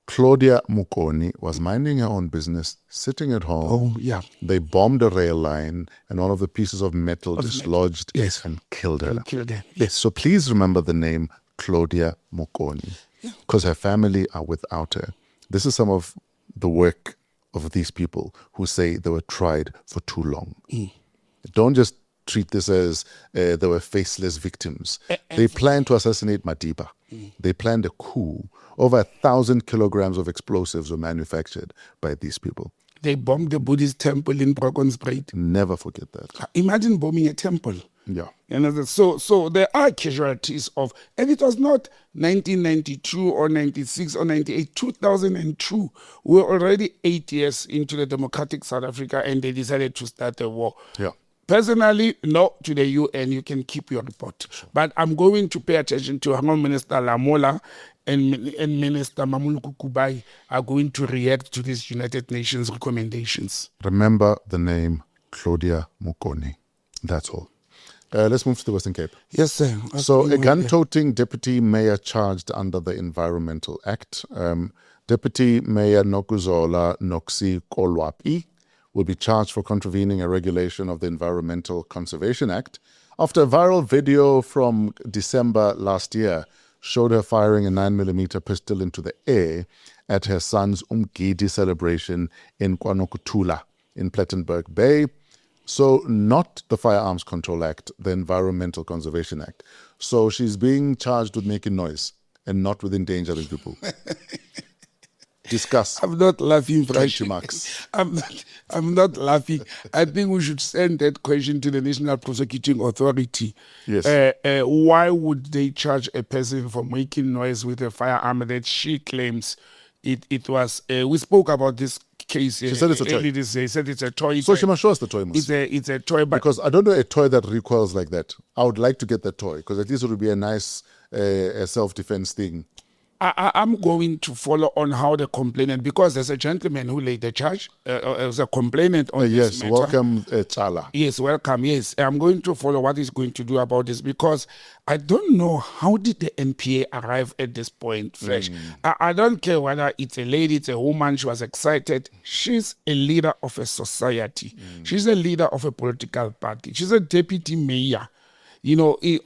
S3: Claudia Mukoni was minding her own business, sitting at home.
S4: Oh, yeah.
S3: They bombed a rail line and all of the pieces of metal dislodged and killed her.
S4: Yes.
S3: So please remember the name Claudia Mukoni because her family are without her. This is some of the work of these people who say they were tried for too long. Don't just treat this as they were faceless victims. They planned to assassinate Madiba. They planned a coup. Over 1,000 kilograms of explosives were manufactured by these people.
S4: They bombed the Buddhist temple in Brackenspruit.
S3: Never forget that.
S4: Imagine bombing a temple.
S3: Yeah.
S4: So there are casualties of, and it was not 1992 or 96 or 98, 2002. We were already 8 years into the democratic South Africa, and they decided to start a war.
S3: Yeah.
S4: Personally, no to the UN, you can keep your report. But I'm going to pay attention to how Minister Lamola and Minister Mamuluku Kubai are going to react to these United Nations recommendations.
S3: Remember the name Claudia Mukoni. That's all. Let's move to the Western Cape.
S4: Yes, sir.
S3: So, a gun-toting deputy mayor charged under the Environmental Act. Deputy Mayor Nokuzola Noksi Kolwapi will be charged for contravening a regulation of the Environmental Conservation Act after a viral video from December last year showed her firing a 9mm pistol into the air at her son's Umgidi celebration in KwaNokutula in Plettenberg Bay. So not the Firearms Control Act, the Environmental Conservation Act. So she's being charged with making noise and not with endangering people. Discuss.
S4: I'm not laughing, Frank.
S3: Marks.
S4: I'm not laughing. I think we should send that question to the National Prosecuting Authority.
S3: Yes.
S4: Why would they charge a person for making noise with a firearm that she claims it was? We spoke about this case.
S3: She said it's a toy.
S4: She said it's a toy.
S3: So she must show us the toy.
S4: It's a toy. But
S3: because I don't know a toy that recoils like that. I would like to get that toy because at least it would be a nice self-defense thing.
S4: I'm going to follow on how the complainant, because there's a gentleman who laid the charge, as a complainant on this matter.
S3: Welcome, Chala.
S4: Yes, welcome, yes. I'm going to follow what he's going to do about this, because I don't know how did the NPA arrive at this point, Fresh. I don't care whether it's a lady, it's a woman, she was excited. She's a leader of a society. She's a leader of a political party. She's a deputy mayor,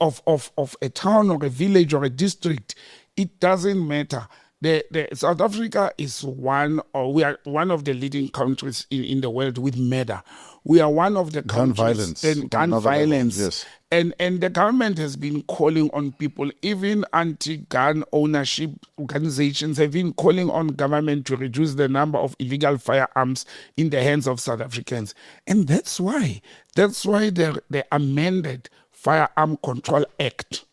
S4: of a town or a village or a district. It doesn't matter. The South Africa is we are one of the leading countries in the world with murder. We are one of the
S3: gun violence.
S4: Gun violence.
S3: Yes.
S4: And the government has been calling on people, even anti-gun ownership organizations have been calling on government to reduce the number of illegal firearms in the hands of South Africans. And that's why the amended Firearm Control Act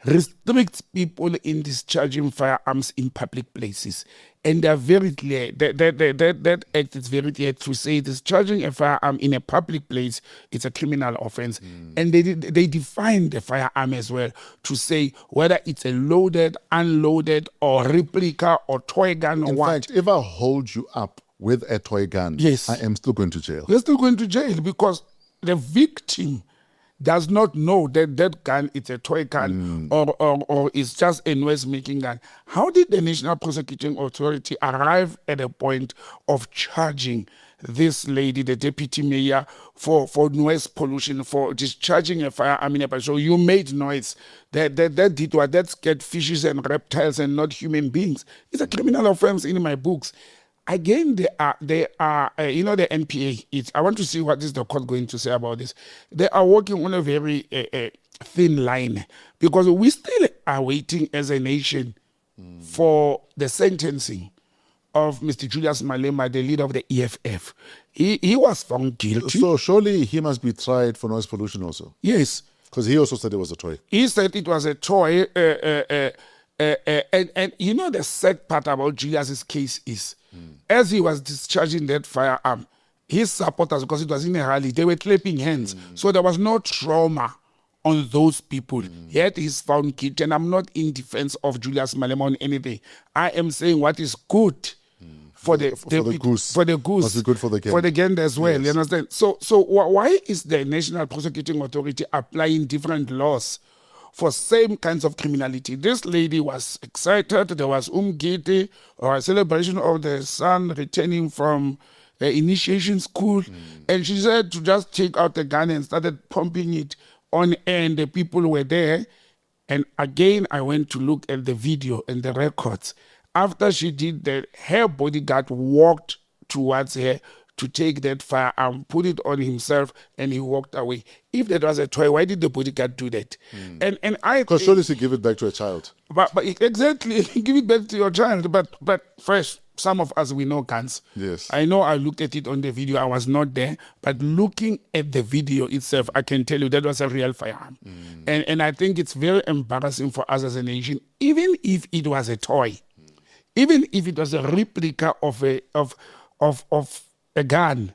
S4: restricts people in discharging firearms in public places. And they're very clear. That act is very clear to say discharging a firearm in a public place is a criminal offense. And they define the firearm as well to say whether it's a loaded, unloaded, or replica or toy gun or what.
S3: In fact, if I hold you up with a toy gun,
S4: yes,
S3: I am still going to jail.
S4: You're still going to jail because the victim does not know that gun is a toy gun or it's just a noise-making gun. How did the National Prosecuting Authority arrive at a point of charging this lady, the deputy mayor, for noise pollution, for discharging a firearm in a place? So you made noise. That did what? That scared fishes and reptiles and not human beings. It's a criminal offense in my books. Again, they are the NPA. I want to see what is the court going to say about this. They are working on a very thin line because we still are waiting as a nation for the sentencing of Mr. Julius Malema, the leader of the EFF. He was found guilty.
S3: So surely he must be tried for noise pollution also.
S4: Yes.
S3: Because he also said it was a toy.
S4: He said it was a toy. And the sad part about Julius's case is, as he was discharging that firearm, his supporters, because it was in a rally, they were clapping hands. So there was no trauma on those people. Yet he's found guilty. And I'm not in defense of Julius Malema on anything. I am saying what is good for the goose. For the goose.
S3: Must be good for the gander.
S4: For the gander as well.
S3: Yes.
S4: You understand? So why is the National Prosecuting Authority applying different laws for same kinds of criminality? This lady was excited. There was Umgidi, or a celebration of the son returning from initiation school. And she said to just take out the gun and started pumping it on air, and the people were there. And again, I went to look at the video and the records. After she did that, her bodyguard walked towards her to take that firearm, put it on himself, and he walked away. If that was a toy, why did the bodyguard do that? And I
S3: Because
S4: think,
S3: surely she give it back to a child.
S4: but exactly, give it back to your child. But first, some of us, we know guns.
S3: Yes.
S4: I know I looked at it on the video. I was not there. But looking at the video itself, I can tell you that was a real firearm. And I think it's very embarrassing for us as a nation, even if it was a toy, even if it was a replica of a gun.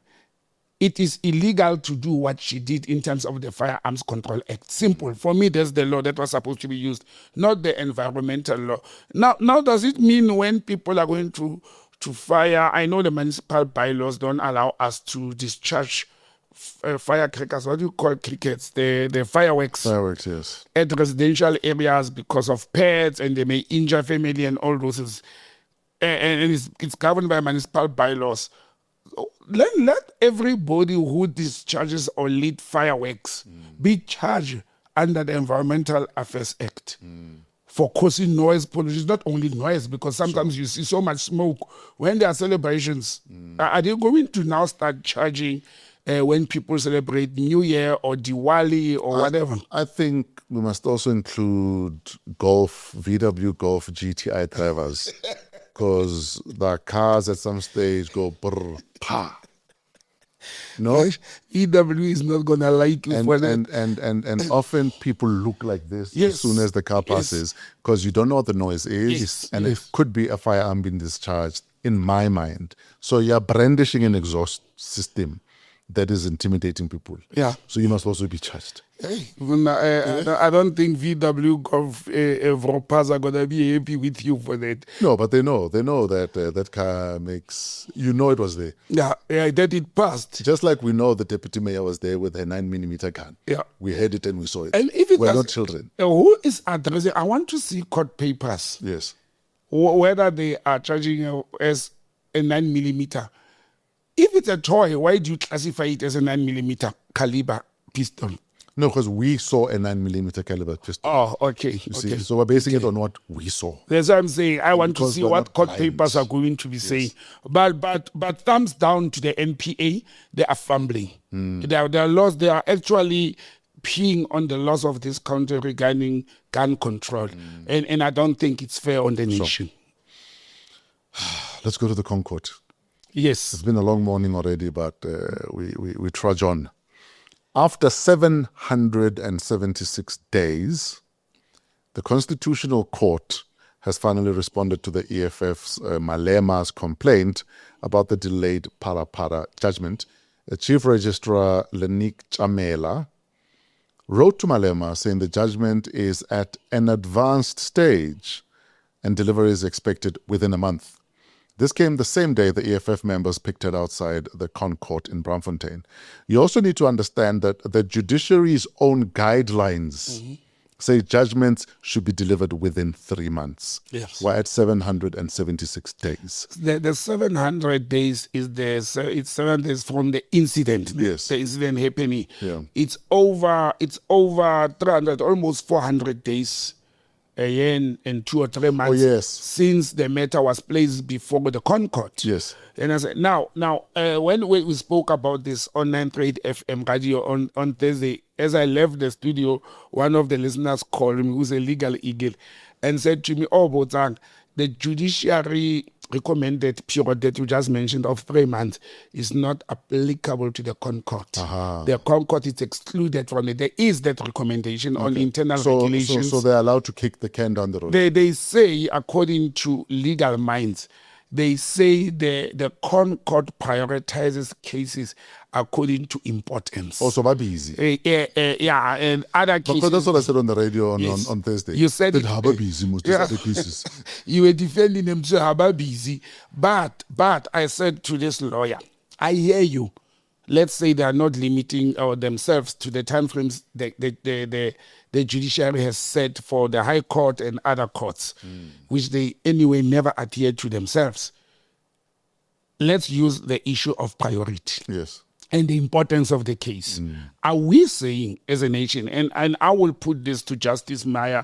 S4: It is illegal to do what she did in terms of the Firearms Control Act. Simple. For me, that's the law that was supposed to be used, not the environmental law. Now does it mean when people are going to fire, I know the municipal bylaws don't allow us to discharge firecrackers, what do you call crickets, the fireworks.
S3: Fireworks, yes.
S4: At residential areas because of pets, and they may injure family and all those things. And it's governed by municipal bylaws. Let everybody who discharges or lit fireworks be charged under the Environmental Affairs Act for causing noise pollution. Not only noise, because sometimes you see so much smoke when there are celebrations. Are they going to now start charging when people celebrate New Year or Diwali or whatever?
S3: I think we must also include VW Golf GTI drivers. Because the cars at some stage go brr, pa. No?
S4: EW is not going to like you for that.
S3: And often people look like this
S4: Yes.
S3: as soon as the car passes, because you don't know what the noise is,
S4: Yes.
S3: and
S4: Yes.
S3: it could be a firearm being discharged, in my mind. So you're brandishing an exhaust system that is intimidating people.
S4: Yeah.
S3: So you must also be charged.
S4: Even, I don't think VW Golf Vropas are going to be happy with you for that.
S3: No, but they know that that car makes, it was there.
S4: Yeah, that it passed.
S3: Just like we know the deputy mayor was there with a 9mm gun.
S4: Yeah.
S3: We heard it and we saw it.
S4: And if it
S3: We're
S4: was,
S3: not children.
S4: Who is addressing? I want to see court papers.
S3: Yes.
S4: Whether they are charging as a 9mm. If it's a toy, why do you classify it as a 9mm caliber pistol?
S3: No, because we saw a 9mm caliber pistol.
S4: Oh, okay.
S3: You see, so we're basing it on what we saw.
S4: That's what I'm saying. I want to
S3: Because
S4: see
S3: we're
S4: what
S3: not
S4: court
S3: blind.
S4: papers are going to be saying. But thumbs down to the NPA. They are fumbling. They are laws. They are actually peeing on the laws of this country regarding gun control, and I don't think it's fair on the nation.
S3: Let's go to the Concourt.
S4: Yes.
S3: It's been a long morning already, but we trudge on. After 776 days, the Constitutional Court has finally responded to the EFF's Malema's complaint about the delayed PhalaPhala judgment. Chief Registrar Lenik Chamela wrote to Malema saying the judgment is at an advanced stage and delivery is expected within a month. This came the same day the EFF members picketed outside the Concourt in Braamfontein. You also need to understand that the judiciary's own guidelines say judgments should be delivered within 3 months.
S4: Yes.
S3: We're at 776 days.
S4: The 700 days is it's 7 days from the incident.
S3: Yes.
S4: The incident happening.
S3: Yeah.
S4: It's over 300, almost 400 days. A year and 2 or 3 months since the matter was placed before the Concourt.
S3: Yes.
S4: And I said, now, when we spoke about this on 938 FM radio on Thursday, as I left the studio, one of the listeners called me, who's a legal eagle, and said to me, Botsang, the judiciary recommended period that you just mentioned of 3 months is not applicable to the Concourt. The Concourt is excluded from it. There is that recommendation on internal regulations.
S3: So they're allowed to kick the can down the road.
S4: They say, according to legal minds, they say the Concourt prioritizes cases according to importance.
S3: Also, we're busy.
S4: Yeah, and other cases.
S3: Because that's what I said on the radio
S4: Yes.
S3: on Thursday.
S4: You said
S3: that
S4: it.
S3: Haba busy most of the cases.
S4: You were defending them, so Haba busy. But I said to this lawyer, I hear you. Let's say they are not limiting themselves to the timeframes the judiciary has set for the High Court and other courts, which they anyway never adhere to themselves. Let's use the issue of priority.
S3: Yes.
S4: And the importance of the case. Are we saying as a nation, and I will put this to Justice Maya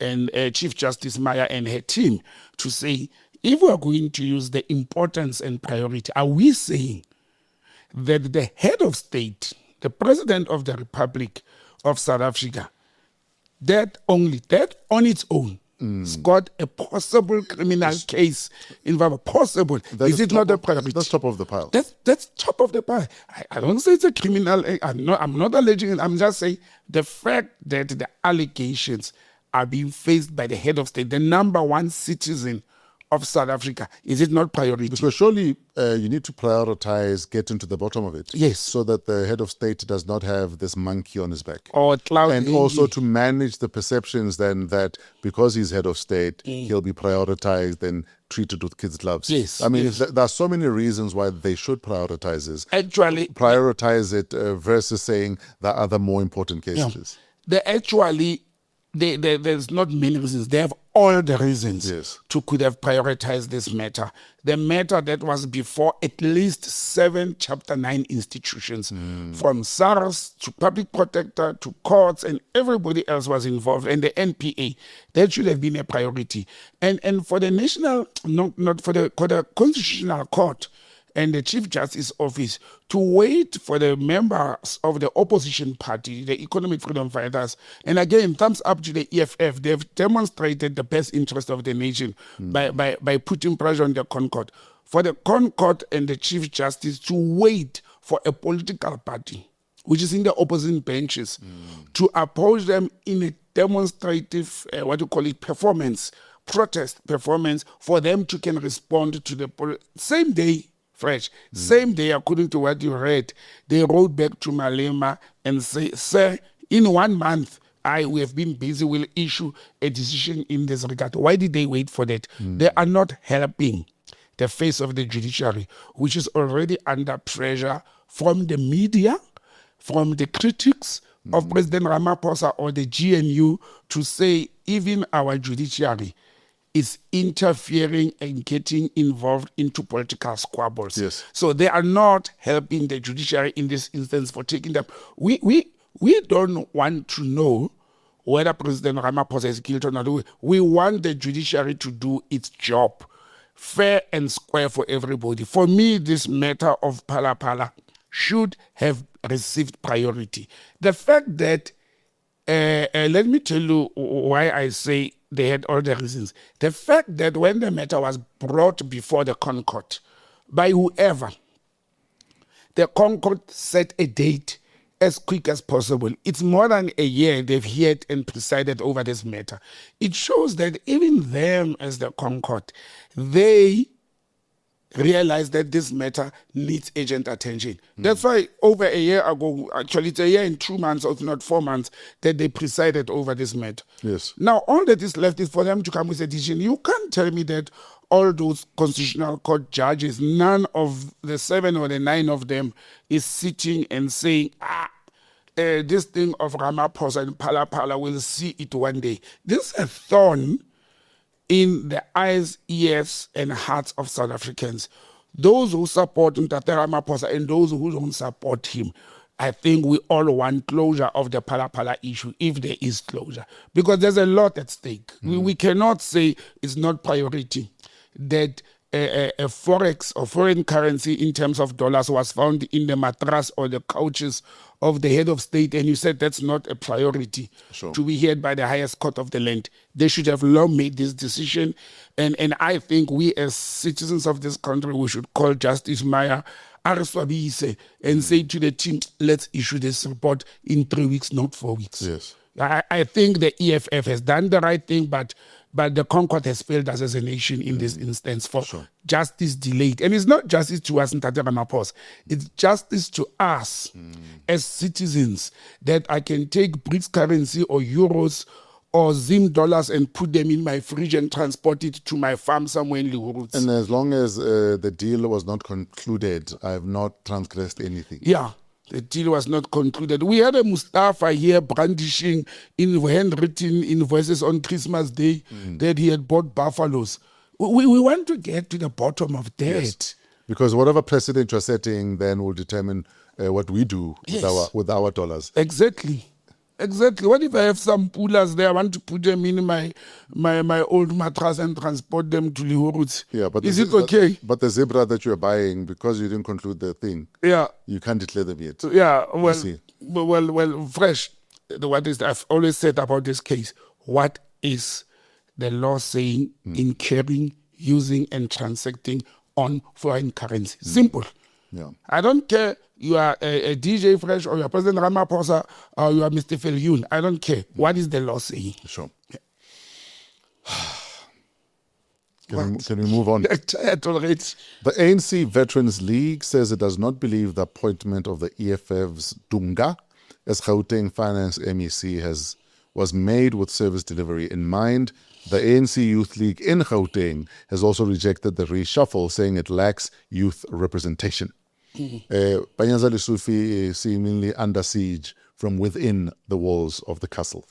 S4: and Chief Justice Maya and her team to say, if we are going to use the importance and priority, are we saying that the head of state, the president of the Republic of South Africa, that on its own, has got a possible criminal case involved. Possible. Is it not a priority?
S3: That's top of the pile.
S4: That's top of the pile. I don't say it's a criminal. I'm not alleging it. I'm just saying the fact that the allegations are being faced by the head of state, the number one citizen of South Africa, is it not priority?
S3: Because surely you need to prioritize getting to the bottom of it.
S4: Yes.
S3: So that the head of state does not have this monkey on his back.
S4: Or cloud.
S3: And also to manage the perceptions then that because he's head of state, he'll be prioritized and treated with kids' gloves.
S4: Yes.
S3: I mean,
S4: yes.
S3: There are so many reasons why they should prioritize this.
S4: Actually,
S3: Prioritize it versus saying there are other more important cases.
S4: There's not many reasons. They have all the reasons
S3: Yes.
S4: to could have prioritized this matter. The matter that was before at least 7 Chapter 9 institutions, from SARS to Public Protector to courts, and everybody else was involved, and the NPA. That should have been a priority. And for the national, not for the Constitutional Court and the Chief Justice Office to wait for the members of the opposition party, the Economic Freedom Fighters. And again, thumbs up to the EFF. They've demonstrated the best interest of the nation by putting pressure on the Concourt. For the Concourt and the Chief Justice to wait for a political party, which is in the opposition benches, to oppose them in a demonstrative, protest performance, for them to can respond to the same day. Fresh. Same day, according to what you read, they wrote back to Malema and say, sir, in 1 month, we have been busy, we'll issue a decision in this regard. Why did they wait for that? They are not helping the face of the judiciary, which is already under pressure from the media, from the critics of President Ramaphosa or the GNU, to say even our judiciary is interfering and getting involved into political squabbles.
S3: Yes.
S4: So they are not helping the judiciary in this instance for taking them. We don't want to know whether President Ramaphosa is guilty or not. We want the judiciary to do its job, fair and square for everybody. For me, this matter of PhalaPhala should have received priority. The fact that, let me tell you why I say they had all the reasons. The fact that when the matter was brought before the Concourt, by whoever, the Concourt set a date as quick as possible. It's more than a year they've heard and presided over this matter. It shows that even them as the Concourt, they realize that this matter needs urgent attention. That's why over a year ago, actually it's a year and 2 months, if not 4 months, that they presided over this matter.
S3: Yes.
S4: Now, all that is left is for them to come with a decision. You can't tell me that all those Constitutional Court judges, none of the 7 or the 9 of them is sitting and saying, this thing of Ramaphosa and PhalaPhala, will see it one day. This is a thorn in the eyes, ears, and hearts of South Africans. Those who support Ntate Ramaphosa and those who don't support him, I think we all want closure of the PhalaPhala issue, if there is closure. Because there's a lot at stake. We cannot say it's not priority that a forex or foreign currency in terms of dollars was found in the mattress or the couches of the head of state, and you said that's not a priority to be heard by the highest court of the land. They should have long made this decision, and I think we as citizens of this country, we should call Justice Maya Areswabise and say to the team, let's issue this report in 3 weeks, not 4 weeks.
S3: Yes.
S4: I think the EFF has done the right thing, but the Concourt has failed us as a nation in this instance for justice delayed. And it's not justice to us in Ntate Ramaphosa. It's justice to us as citizens, that I can take BRICS currency or euros or Zim dollars and put them in my fridge and transport it to my farm somewhere in Lihuruts.
S3: And as long as the deal was not concluded, I have not transgressed anything.
S4: Yeah. The deal was not concluded. We had a Mustafa here brandishing in handwritten invoices on Christmas Day that he had bought buffaloes. We want to get to the bottom of that.
S3: Yes. Because whatever precedent you're setting then will determine what we do with our dollars.
S4: Exactly. Exactly. What if I have some pullers there? I want to put them in my old mattress and transport them to Lihorutsi.
S3: Yeah, but
S4: is it okay?
S3: But the zebra that you're buying, because you didn't conclude the thing,
S4: Yeah.
S3: you can't declare them yet.
S4: Yeah.
S3: see.
S4: Well, fresh. What is I've always said about this case? What is the law saying in carrying, using, and transacting on foreign currency? Simple.
S3: Yeah.
S4: I don't care you are a DJ Fresh or you are President Ramaphosa or you are Mr. Viljoen. I don't care. What is the law saying?
S3: Sure. Can we move on?
S4: I'm tired already.
S3: The ANC Veterans League says it does not believe the appointment of the EFF's Dunga as Gauteng Finance MEC was made with service delivery in mind. The ANC Youth League in Gauteng has also rejected the reshuffle, saying it lacks youth representation. Panyaza Lesufi is seemingly under siege from within the walls of the castle.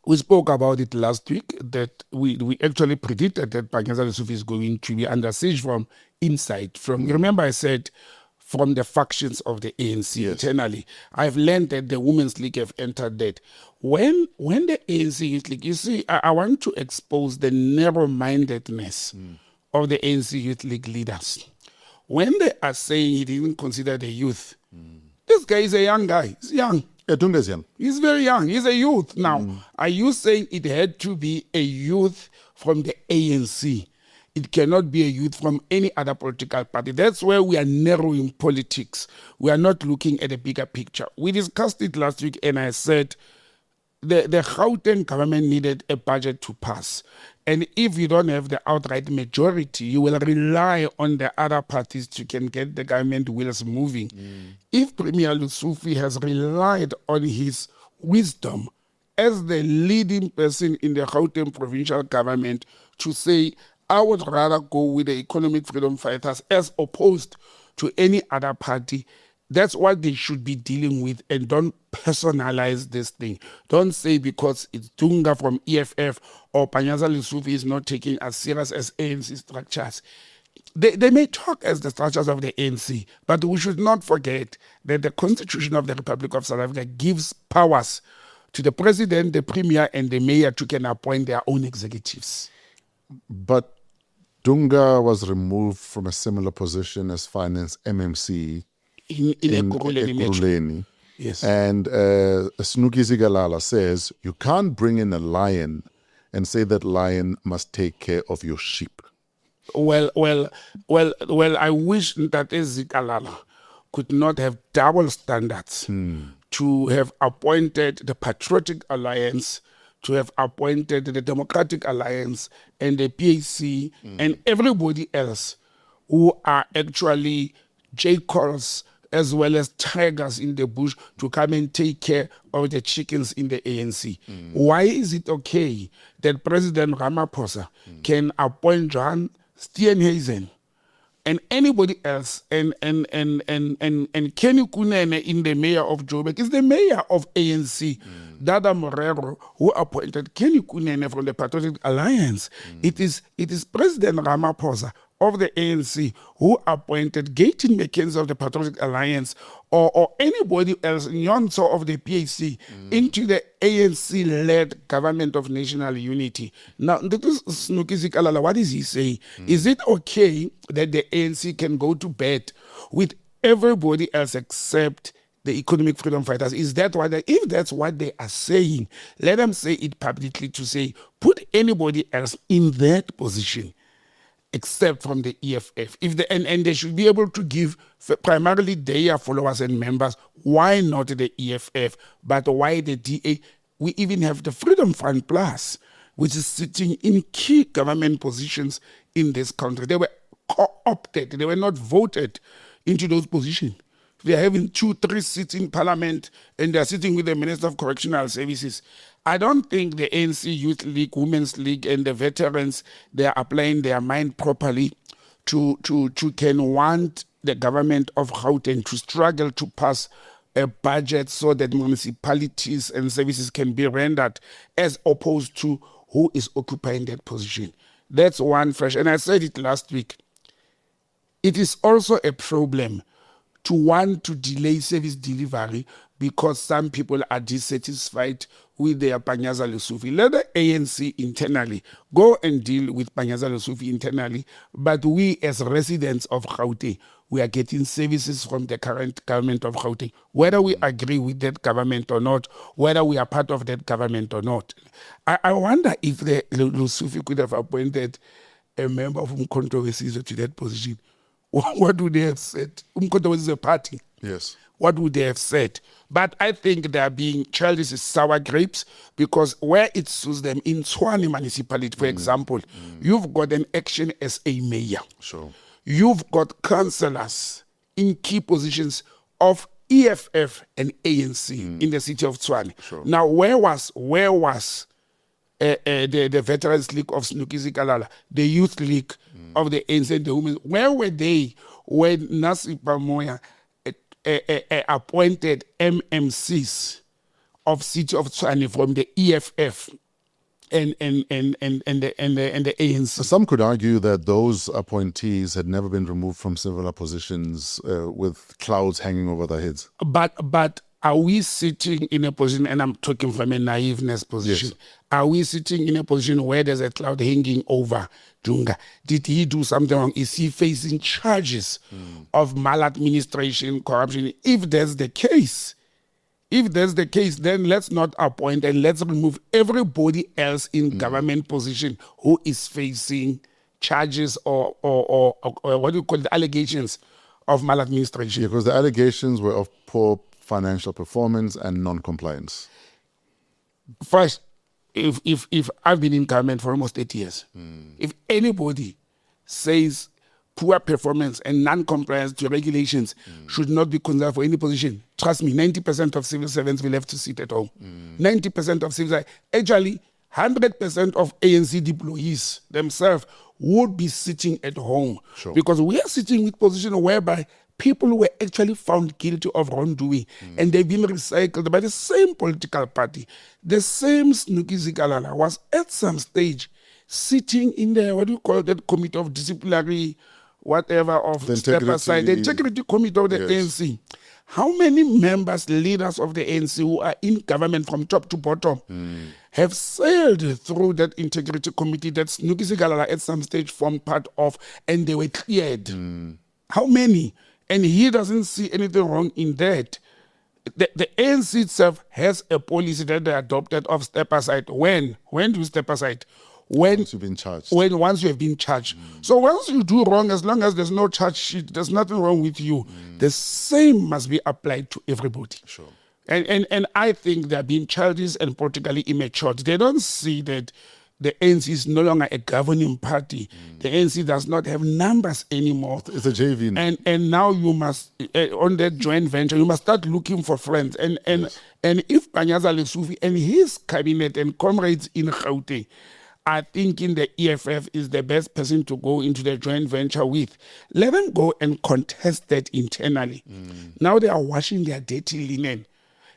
S4: We spoke about it last week that we actually predicted that Panyaza Lesufi is going to be under siege from inside. Remember I said from the factions of the ANC internally. I've learned that the Women's League have entered that. When the ANC Youth League, you see, I want to expose the narrow-mindedness of the ANC Youth League leaders. When they are saying he didn't consider the youth, this guy is a young guy. He's young.
S3: Yeah, Dunga is young.
S4: He's very young. He's a youth. Now, are you saying it had to be a youth from the ANC? It cannot be a youth from any other political party. That's where we are narrowing politics. We are not looking at a bigger picture. We discussed it last week, and I said the Gauteng government needed a budget to pass. And if you don't have the outright majority, you will rely on the other parties to can get the government wheels moving. If Premier Lesufi has relied on his wisdom as the leading person in the Gauteng provincial government to say, I would rather go with the economic freedom fighters as opposed to any other party, that's what they should be dealing with, and don't personalize this thing. Don't say because it's Dunga from EFF or Panyaza Lesufi is not taking as serious as ANC structures. They may talk as the structures of the ANC, but we should not forget that the Constitution of the Republic of South Africa gives powers to the president, the premier, and the mayor to can appoint their own executives.
S3: But Dunga was removed from a similar position as finance MMC
S4: in
S3: Ekurhuleni.
S4: Yes.
S3: And Snuki Zigalala says, you can't bring in a lion and say that lion must take care of your sheep.
S4: Well, I wish that Zigalala could not have double standards to have appointed the Patriotic Alliance, to have appointed the Democratic Alliance and the PAC and everybody else who are actually jackals as well as tigers in the bush to come and take care of the chickens in the ANC. Why is it okay that President Ramaphosa can appoint John Steenhuisen and anybody else and Kenny Kunene in the mayor of Joburg is the mayor of ANC, Dada Morero, who appointed Kenny Kunene from the Patriotic Alliance. It is President Ramaphosa of the ANC who appointed Gauteng McKenzie of the Patriotic Alliance or anybody else, Nyonso of the PAC, into the ANC-led government of national unity. Now, this is Snuki Zikalala. What is he saying? Is it okay that the ANC can go to bed with everybody else except the economic freedom fighters? Is that what if that's what they are saying, let them say it publicly to say, put anybody else in that position except from the EFF. And they should be able to give primarily their followers and members. Why not the EFF? But why the DA? We even have the Freedom Fund Plus, which is sitting in key government positions in this country. They were co-opted. They were not voted into those positions. They are having 2-3 seats in parliament, and they are sitting with the Minister of Correctional Services. I don't think the ANC Youth League, Women's League, and the veterans, they are applying their mind properly to can want the government of Gauteng to struggle to pass a budget so that municipalities and services can be rendered as opposed to who is occupying that position. That's one fresh. And I said it last week. It is also a problem to want to delay service delivery because some people are dissatisfied with their Panyaza Lesufi. Let the ANC internally go and deal with Panyaza Lesufi internally, but we as residents of Gauteng, we are getting services from the current government of Gauteng, whether we agree with that government or not, whether we are part of that government or not. I wonder if the Lesufi could have appointed a member of Concourt to that position. What would they have said? Concourt is a party.
S3: Yes.
S4: What would they have said? But I think they are being childish as sour grapes, because where it suits them, in Tshwane municipality, for example, you've got an ActionSA mayor.
S3: Sure.
S4: You've got councillors in key positions of EFF and ANC in the city of Tshwane.
S3: Sure.
S4: Now, where was the Veterans League of Snukisi Kalala, the Youth League of the ANC and the Women? Where were they when Nasipa Moya appointed MMCs of city of Tshwane from the EFF and the ANC?
S3: Some could argue that those appointees had never been removed from similar positions with clouds hanging over their heads.
S4: But are we sitting in a position, and I'm talking from a naiveness position,
S3: Yes.
S4: Are we sitting in a position where there's a cloud hanging over Dunga? Did he do something wrong? Is he facing charges of maladministration, corruption? If that's the case, then let's not appoint and let's remove everybody else in government position who is facing charges or what do you call it, allegations of maladministration.
S3: Because the allegations were of poor financial performance and non-compliance.
S4: First, if I've been in government for almost 8 years, if anybody says poor performance and non-compliance to regulations should not be considered for any position, trust me, 90% of civil servants will have to sit at home. 90% of civil servants, actually 100% of ANC employees themselves would be sitting at home.
S3: Sure.
S4: Because we are sitting with position whereby people were actually found guilty of wrongdoing and they've been recycled by the same political party. The same Snukisi Kalala was at some stage sitting in the, what do you call that, committee of disciplinary, whatever, of
S3: The
S4: step aside, the integrity committee of the
S3: Yes.
S4: ANC. How many members, leaders of the ANC who are in government from top to bottom have sailed through that integrity committee that Snukisi Kalala at some stage formed part of and they were cleared? How many? And he doesn't see anything wrong in that. The ANC itself has a policy that they adopted of step aside. When do you step aside?
S3: Once you've been charged.
S4: Once you have been charged. So once you do wrong, as long as there's no charge sheet, there's nothing wrong with you. The same must be applied to everybody.
S3: Sure.
S4: And I think they're being childish and politically immature. They don't see that the ANC is no longer a governing party. The ANC does not have numbers anymore.
S3: It's a JV now.
S4: And now you must, on that joint venture, you must start looking for friends. And if Panyaza Lesufi and his cabinet and comrades in Gauteng are thinking the EFF is the best person to go into the joint venture with, let them go and contest that internally. Now they are washing their dirty linen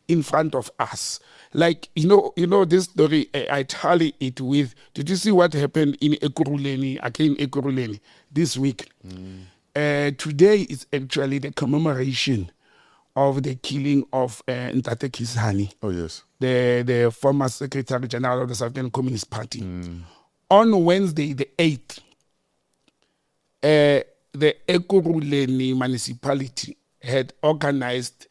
S4: in front of us. Like, you know this story, I tally it with, did you see what happened in Ekurhuleni this week? Today is actually the commemoration of the killing of Ntate Hani,
S3: Oh, yes.
S4: the former Secretary General of the South African Communist Party. On Wednesday, the 8th, the Ekurhuleni municipality had organized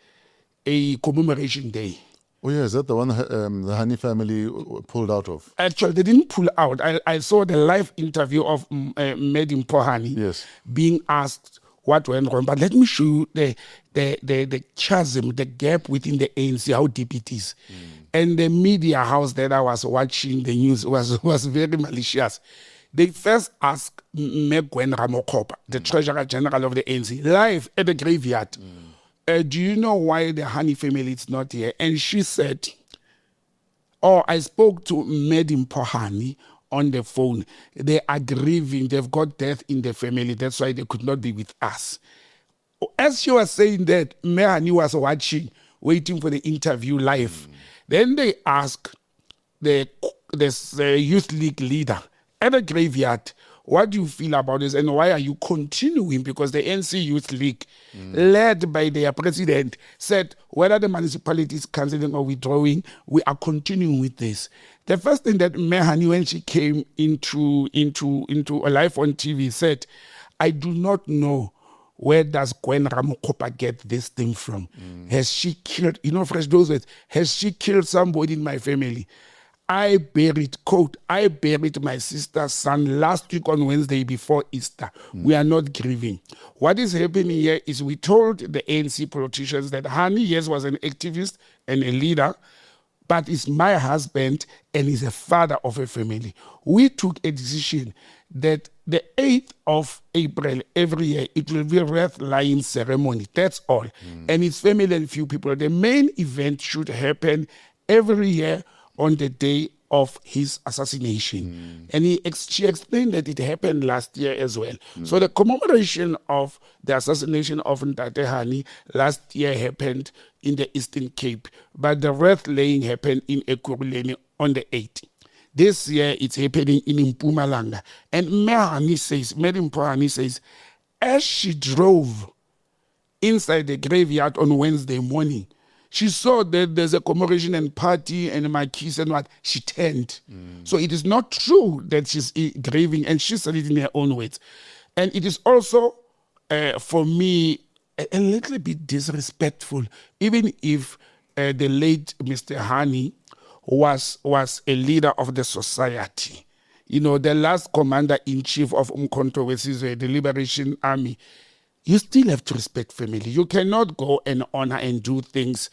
S4: a commemoration day.
S3: Oh, yeah. Is that the one the Hani family pulled out of?
S4: Actually, they didn't pull out. I saw the live interview of Hani
S3: Yes.
S4: being asked what went wrong. But let me show you the chasm, the gap within the ANC, how deep it is. And the media house that I was watching the news was very malicious. They first asked Megwen Ramaphosa, the Treasurer General of the ANC, live at the graveyard, do you know why the Hani family is not here? And she said, I spoke to Hani on the phone. They are grieving. They've got death in the family. That's why they could not be with us. As she was saying that, Hani was watching, waiting for the interview live. Then they asked the youth league leader at the graveyard, what do you feel about this and why are you continuing? Because the NC Youth League, led by their president, said whether the municipality is cancelling or withdrawing, we are continuing with this. The first thing that Hani, when she came into a live on TV, said, I do not know where does Gwen Ramaphosa get this thing from? Has she killed, fresh those words, has she killed somebody in my family? I buried my sister's son last week on Wednesday before Easter. We are not grieving. What is happening here is we told the ANC politicians that Hani, yes, was an activist and a leader, but is my husband and is a father of a family. We took a decision that the 8th of April every year, it will be a wreath-laying ceremony. That's all. And it's family and few people. The main event should happen every year on the day of his assassination. And she explained that it happened last year as well. So the commemoration of the assassination of Ntate Hani last year happened in the Eastern Cape, but the wreath laying happened in Ekurhuleni on the 8th. This year it's happening in Mpumalanga. And Hani says, as she drove inside the graveyard on Wednesday morning, she saw that there's a commemoration and party and marquees and what, she turned. So it is not true that she's grieving, and she said it in her own words. And it is also, for me, a little bit disrespectful, even if the late Mr. Hani was a leader of the society. The last commander-in-chief of Concourt, which is the Liberation Army. You still have to respect family. You cannot go and honor and do things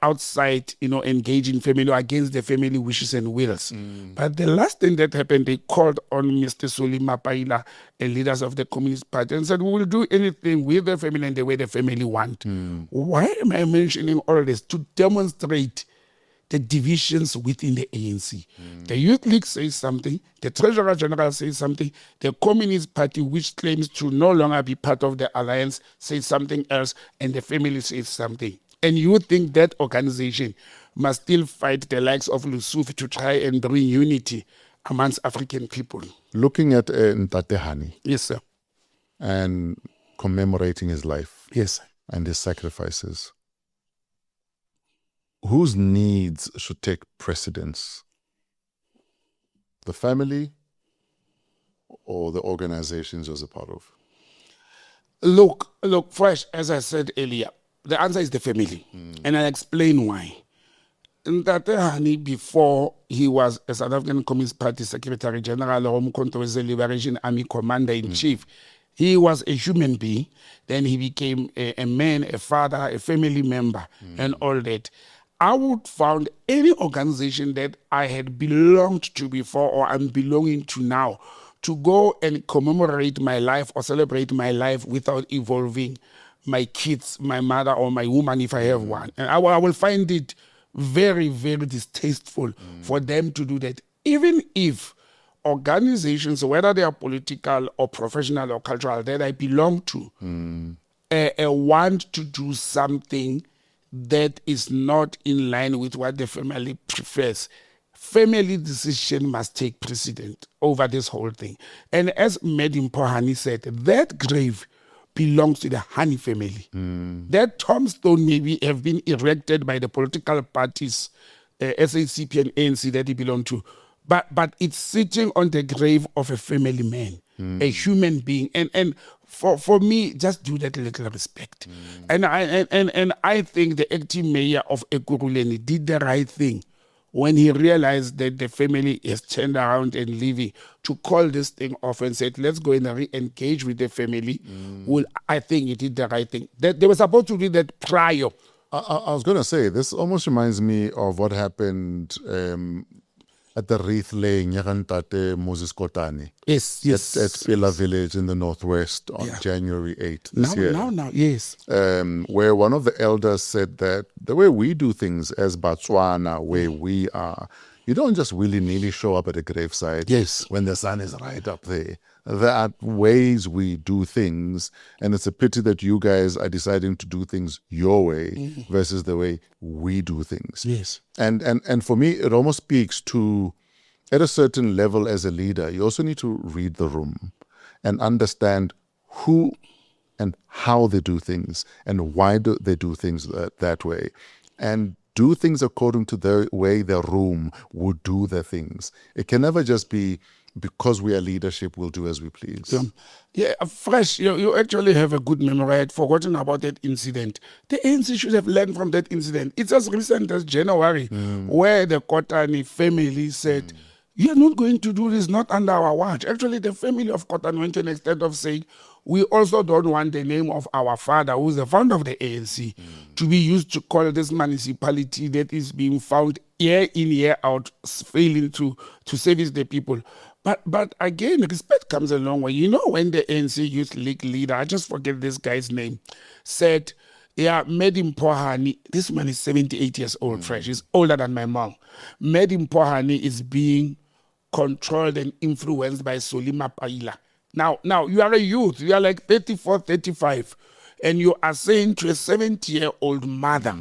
S4: outside, engaging family or against the family wishes and wills. But the last thing that happened, they called on Mr. Solima Paila and leaders of the Communist Party and said, we will do anything with the family and the way the family want. Why am I mentioning all this? To demonstrate the divisions within the ANC. The Youth League says something, the Treasurer General says something, the Communist Party, which claims to no longer be part of the alliance, says something else, and the family says something. And you think that organization must still fight the likes of Lesufi to try and bring unity amongst African people.
S3: Looking at Ntate Hani.
S4: Yes, sir.
S3: And commemorating his life.
S4: Yes, sir.
S3: And his sacrifices. Whose needs should take precedence? The family or the organizations you're a part of?
S4: Look, Fresh, as I said earlier, the answer is the family. And I'll explain why. Ntate Hani, before he was a South African Communist Party Secretary General or Concourt Liberation Army Commander-in-Chief, he was a human being. Then he became a man, a father, a family member, and all that. I would found any organization that I had belonged to before or I'm belonging to now to go and commemorate my life or celebrate my life without involving my kids, my mother, or my woman if I have one. And I will find it very, very distasteful for them to do that. Even if organizations, whether they are political or professional or cultural, that I belong to, want to do something that is not in line with what the family prefers. Family decision must take precedent over this whole thing. And as Madam Hani said, that grave belongs to the Hani family. That tombstone maybe have been erected by the political parties, SACP and ANC that he belonged to, but it's sitting on the grave of a family man, a human being. And for me, just do that little respect. And I think the acting mayor of Ekurhuleni did the right thing when he realized that the family is turned around and leaving, to call this thing off and said, let's go and re-engage with the family. Well, I think he did the right thing. They were supposed to do that prior.
S3: I was going to say, this almost reminds me of what happened at the wreath laying Ntate Moses Kotane.
S4: Yes.
S3: At Pela Village in the Northwest on January 8th this year.
S4: Now, yes.
S3: Where one of the elders said that the way we do things as Botswana, where we are, you don't just willy-nilly show up at a gravesite when the sun is right up there. There are ways we do things, and it's a pity that you guys are deciding to do things your way versus the way we do things.
S4: Yes.
S3: And for me, it almost speaks to at a certain level as a leader, you also need to read the room and understand who and how they do things and why do they do things that way, and do things according to the way the room would do the things. It can never just be because we are leadership, we'll do as we please.
S4: Fresh, you actually have a good memory. I had forgotten about that incident. The ANC should have learned from that incident. It's as recent as January, where the Kotani family said, "You are not going to do this, not under our watch." Actually, the family of Kotani went to an extent of saying, "We also don't want the name of our father, who's the founder of the ANC, to be used to call this municipality that is being found year in, year out, failing to service the people." But again, respect comes a long way. You know, when the ANC Youth League leader, I just forget this guy's name, said, Hani, this man is 78 years old, fresh. He's older than my mom. Hani is being controlled and influenced by Solima Paila. Now, you are a youth. You are like 34, 35. And you are saying to a 70-year-old mother,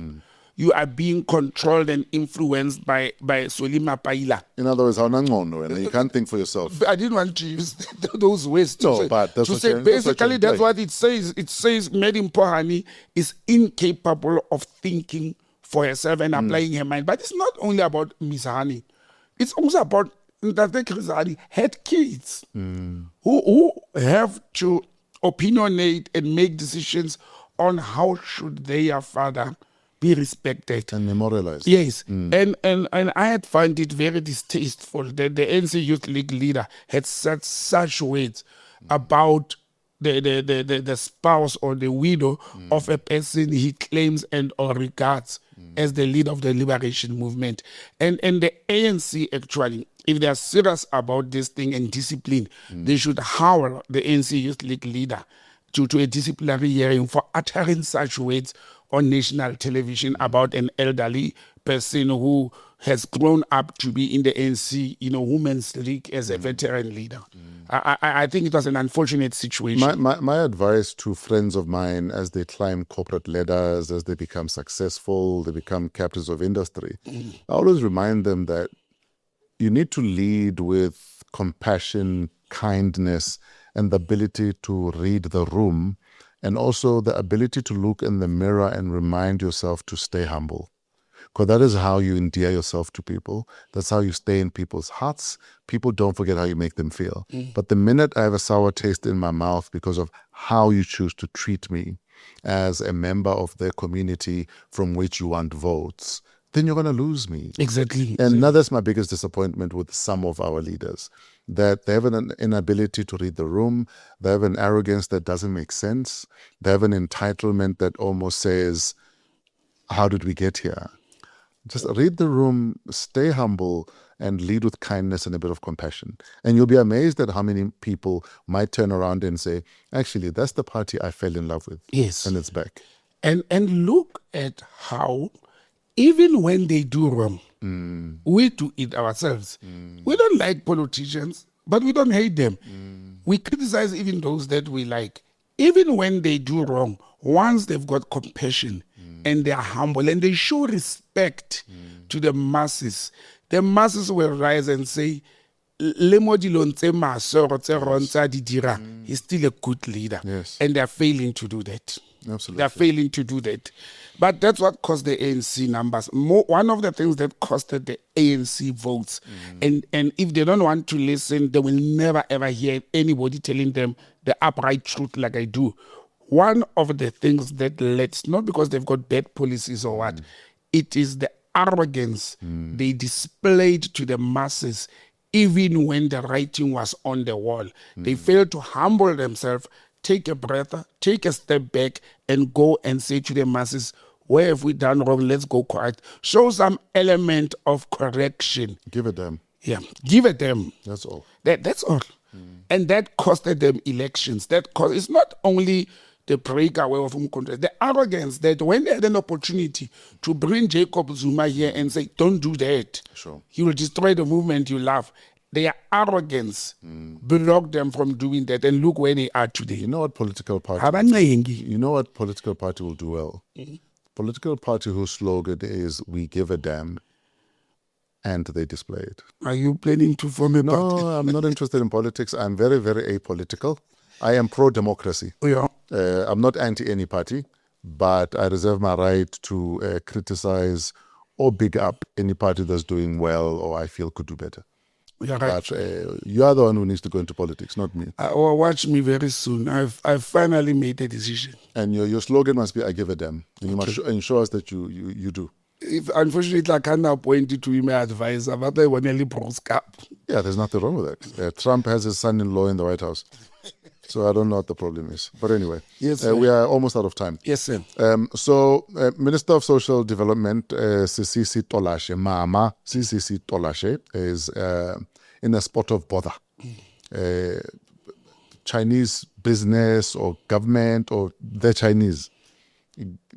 S4: you are being controlled and influenced by Solima Paila.
S3: In other words, you can't think for yourself.
S4: I didn't want to use those words to say.
S3: But that's
S4: to say basically that's what it says. It says Hani is incapable of thinking for herself and applying her mind. But it's not only about Miss Hani. It's also about Hani had kids who have to opinionate and make decisions on how should their father be respected
S3: and memorialized.
S4: Yes, and I had found it very distasteful that the ANC Youth League leader had said such words about the spouse or the widow of a person he claims and or regards as the leader of the liberation movement. And the ANC actually, if they are serious about this thing and discipline, they should howl the ANC Youth League leader to a disciplinary hearing for uttering such words on national television about an elderly person who has grown up to be in the ANC, Women's League as a veteran leader. I think it was an unfortunate situation.
S3: My advice to friends of mine as they climb corporate ladders, as they become successful, they become captains of industry, I always remind them that you need to lead with compassion, kindness, and the ability to read the room, and also the ability to look in the mirror and remind yourself to stay humble. Because that is how you endear yourself to people. That's how you stay in people's hearts. People don't forget how you make them feel. But the minute I have a sour taste in my mouth because of how you choose to treat me as a member of the community from which you want votes, then you're going to lose me.
S4: Exactly.
S3: And now that's my biggest disappointment with some of our leaders, that they have an inability to read the room. They have an arrogance that doesn't make sense. They have an entitlement that almost says, how did we get here? Just read the room, stay humble, and lead with kindness and a bit of compassion. And you'll be amazed at how many people might turn around and say, actually, that's the party I fell in love with.
S4: Yes.
S3: And it's back.
S4: And look at how, even when they do wrong, we do it ourselves. We don't like politicians, but we don't hate them. We criticize even those that we like. Even when they do wrong, once they've got compassion and they are humble and they show respect to the masses will rise and say, he's still a good leader.
S3: Yes.
S4: And they're failing to do that.
S3: Absolutely.
S4: They're failing to do that. But that's what cost the ANC numbers. One of the things that costed the ANC votes, and if they don't want to listen, they will never ever hear anybody telling them the upright truth like I do. One of the things that led, not because they've got bad policies or what, it is the arrogance they displayed to the masses even when the writing was on the wall. They failed to humble themselves, take a breath, take a step back, and go and say to the masses, where have we done wrong? Let's go correct. Show some element of correction.
S3: Give it them.
S4: Yeah, give it them.
S3: That's all.
S4: That's all. And that costed them elections. It's not only the breakaway of Concourt, the arrogance that when they had an opportunity to bring Jacob Zuma here and say, don't do that.
S3: Sure.
S4: He will destroy the movement you love. Their arrogance blocked them from doing that, and look where they are today.
S3: You know what political party will do well? Political party whose slogan is "We give a damn," and they display it.
S4: Are you planning to form a party?
S3: No, I'm not interested in politics. I'm very, very apolitical. I am pro-democracy.
S4: Yeah.
S3: I'm not anti any party, but I reserve my right to criticize or big up any party that's doing well or I feel could do better.
S4: You're right.
S3: But you are the one who needs to go into politics, not me.
S4: Or watch me very soon. I've finally made a decision.
S3: And your slogan must be, I give a damn. And you must ensure us that you do.
S4: If unfortunately I can't appoint you to be my advisor, but I want to broke up.
S3: Yeah, there's nothing wrong with that. Trump has his son-in-law in the White House. So I don't know what the problem is. But anyway,
S4: yes,
S3: we are almost out of time.
S4: Yes, sir.
S3: So Minister of Social Development, Tolashe, Mama Tolashe, is in a spot of bother. Chinese business or government or the Chinese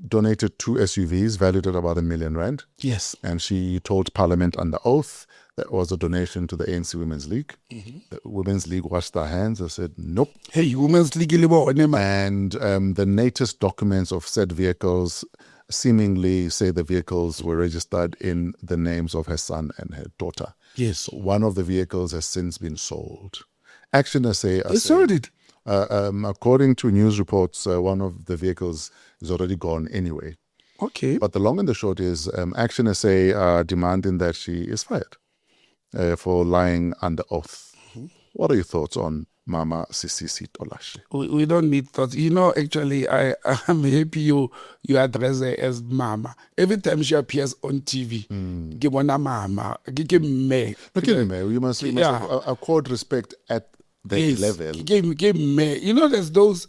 S3: donated 2 SUVs valued at about R1 million.
S4: Yes.
S3: And she told Parliament under oath that was a donation to the ANC Women's League. The Women's League washed their hands and said, nope.
S4: Hey, Women's League.
S3: And the latest documents of said vehicles seemingly say the vehicles were registered in the names of her son and her daughter.
S4: Yes.
S3: One of the vehicles has since been sold. ActionSA
S4: They sold it.
S3: According to news reports, one of the vehicles is already gone anyway.
S4: Okay.
S3: But the long and the short is ActionSA are demanding that she is fired for lying under oath. What are your thoughts on Mama Tolashe?
S4: We don't need thoughts. Actually, I'm happy you address her as Mama. Every time she appears on TV, give one a Mama, give me.
S3: You must accord respect at that level.
S4: Give me. There's those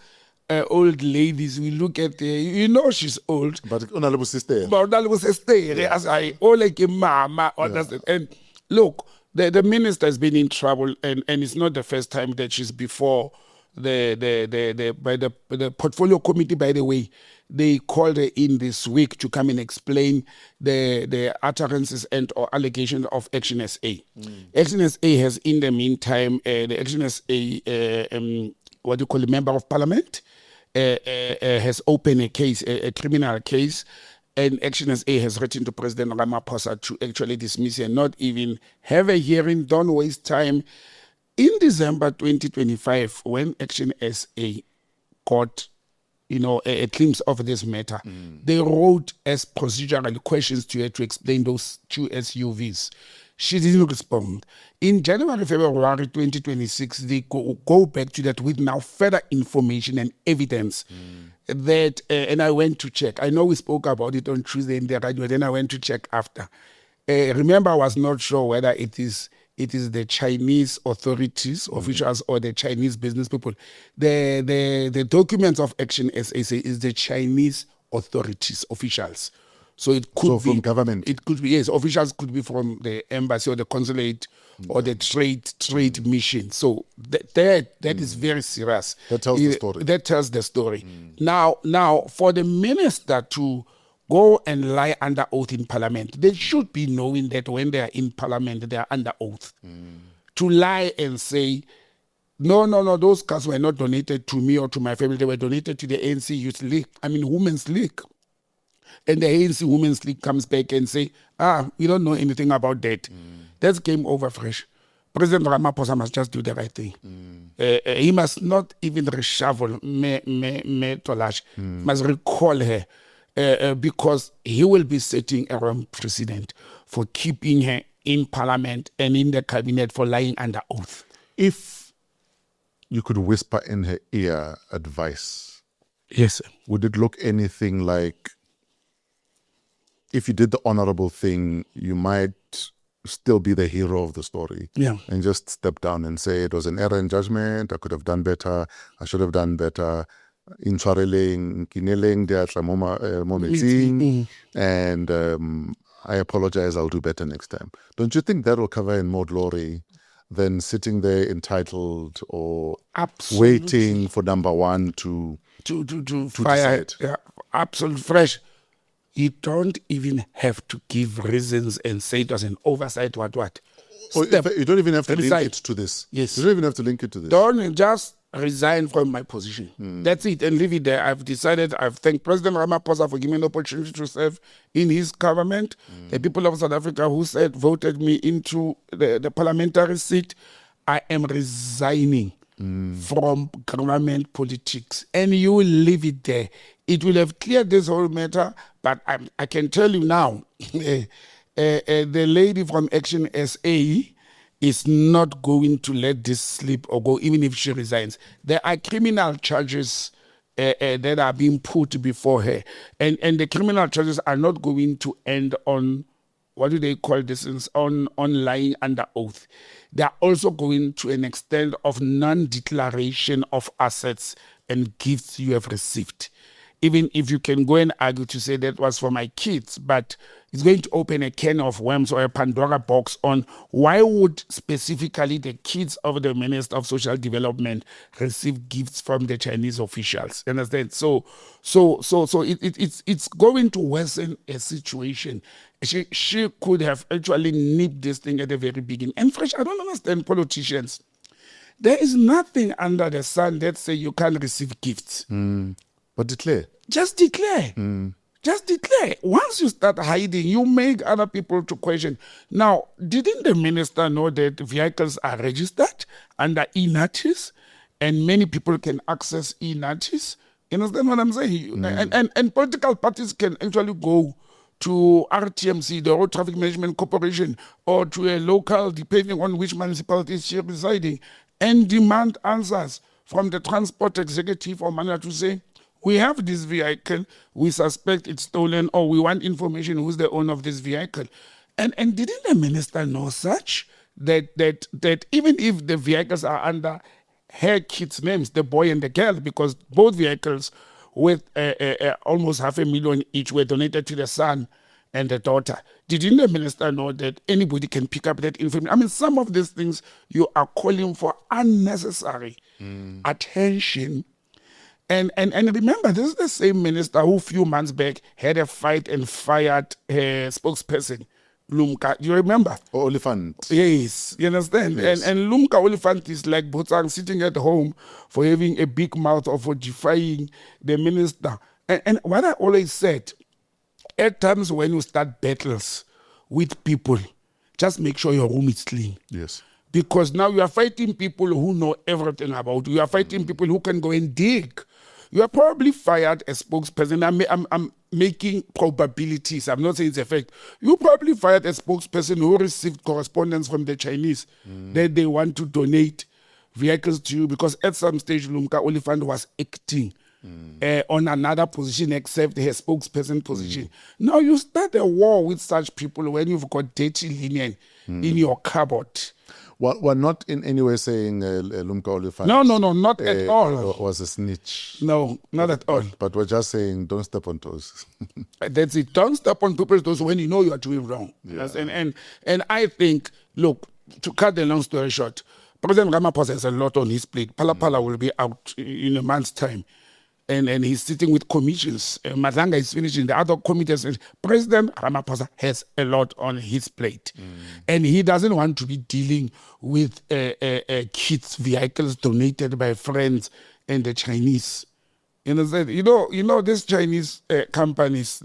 S4: old ladies. We look at she's old.
S3: But unalibu sister.
S4: As I like a Mama. And look, the minister has been in trouble, and it's not the first time that she's before the portfolio committee. By the way, they called her in this week to come and explain the utterances and or allegations of ActionSA. ActionSA has, in the meantime, the ActionSA, what do you call it, member of parliament, has opened a case, a criminal case. And ActionSA has written to President Ramaphosa to actually dismiss and not even have a hearing. Don't waste time. In December 2025, when ActionSA got, a glimpse of this matter, they wrote as procedural questions to her to explain those 2 SUVs. She didn't respond. In January, February 2026, they go back to that with now further information and evidence that, and I went to check. I know we spoke about it on Tuesday in the radio, then I went to check after. Remember, I was not sure whether it is the Chinese authorities, officials, or the Chinese business people. The documents of ActionSA say is the Chinese authorities, officials. So it could be from
S3: government.
S4: It could be, yes. Officials could be from the embassy or the consulate or the trade mission. So that is very serious.
S3: That tells the story.
S4: That tells the story. Now, for the minister to go and lie under oath in parliament, they should be knowing that when they are in parliament, they are under oath. To lie and say, no, those cars were not donated to me or to my family. They were donated to the ANC Youth League. Women's League. And the ANC Women's League comes back and say, we don't know anything about that. That's game over fresh. President Ramaphosa must just do the right thing. He must not even reshuffle Tolashe. Must recall her because he will be setting a wrong precedent for keeping her in parliament and in the cabinet for lying under oath.
S3: If you could whisper in her ear advice,
S4: yes, sir,
S3: would it look anything like, if you did the honorable thing, you might still be the hero of the story.
S4: Yeah.
S3: And just step down and say, it was an error in judgment, I could have done better, I should have done better. In Chareleng, Kineleng, and I apologize, I'll do better next time. Don't you think that will cover in more glory than sitting there entitled or
S4: absolutely
S3: waiting for number one to
S4: fire
S3: decide?
S4: Yeah, absolutely fresh. You don't even have to give reasons and say it was an oversight, what.
S3: Or you don't even have to link
S4: Decide.
S3: it to this.
S4: Yes.
S3: You don't even have to link it to this.
S4: Don't just resign from my position. That's it, and leave it there. I've decided, I've thanked President Ramaphosa for giving me the opportunity to serve in his government. The people of South Africa who voted me into the parliamentary seat. I am resigning from government politics, and you will leave it there. It will have cleared this whole matter, but I can tell you now, the lady from ActionSA is not going to let this slip or go, even if she resigns. There are criminal charges that are being put before her, and the criminal charges are not going to end on, what do they call this, on lying under oath. They are also going to an extent of non-declaration of assets and gifts you have received. Even if you can go and argue to say that was for my kids, but it's going to open a can of worms or a Pandora box on why would specifically the kids of the Minister of Social Development receive gifts from the Chinese officials. You understand? So it's going to worsen a situation. She could have actually nipped this thing at the very beginning. And fresh, I don't understand politicians. There is nothing under the sun that say you can't receive gifts.
S3: But declare.
S4: Just declare. Just declare. Once you start hiding, you make other people to question. Now, didn't the minister know that vehicles are registered under e-notice and many people can access e-notice? You understand what I'm saying? And political parties can actually go to RTMC, the Road Traffic Management Corporation, or to a local, depending on which municipality she's residing, and demand answers from the transport executive or manager to say, we have this vehicle, we suspect it's stolen, or we want information who's the owner of this vehicle. And didn't the minister know such? That even if the vehicles are under her kids' names, the boy and the girl, because both vehicles with almost 500,000 each were donated to the son and the daughter. Didn't the minister know that anybody can pick up that information? I mean, some of these things you are calling for unnecessary attention. And remember, this is the same minister who a few months back had a fight and fired her spokesperson, Lumka. Do you remember?
S3: Oliphant.
S4: Yes, you understand?
S3: Yes.
S4: And Lumka Oliphant is like Botsang sitting at home for having a big mouth or for defying the minister. And what I always said, at times when you start battles with people, just make sure your room is clean.
S3: Yes.
S4: Because now you are fighting people who know everything about you. You are fighting people who can go and dig. You are probably fired as spokesperson. I'm making probabilities. I'm not saying it's a fact. You probably fired a spokesperson who received correspondence from the Chinese that they want to donate vehicles to you, because at some stage Lumka Oliphant was acting on another position except her spokesperson position. Now you start a war with such people when you've got dirty linen in your cupboard.
S3: We're not in any way saying Lumka Oliphant.
S4: No, not at all.
S3: Was a snitch.
S4: No, not at all.
S3: But we're just saying don't step on toes.
S4: That's it. Don't step on people's toes when you know you are doing wrong.
S3: Yeah.
S4: Yes, and I think, look, to cut the long story short, President Ramaphosa has a lot on his plate. PhalaPhala will be out in a month's time. And he's sitting with commissions. Mazanga is finishing the other committees. President Ramaphosa has a lot on his plate. And he doesn't want to be dealing with kids' vehicles donated by friends and the Chinese. You know, these Chinese companies,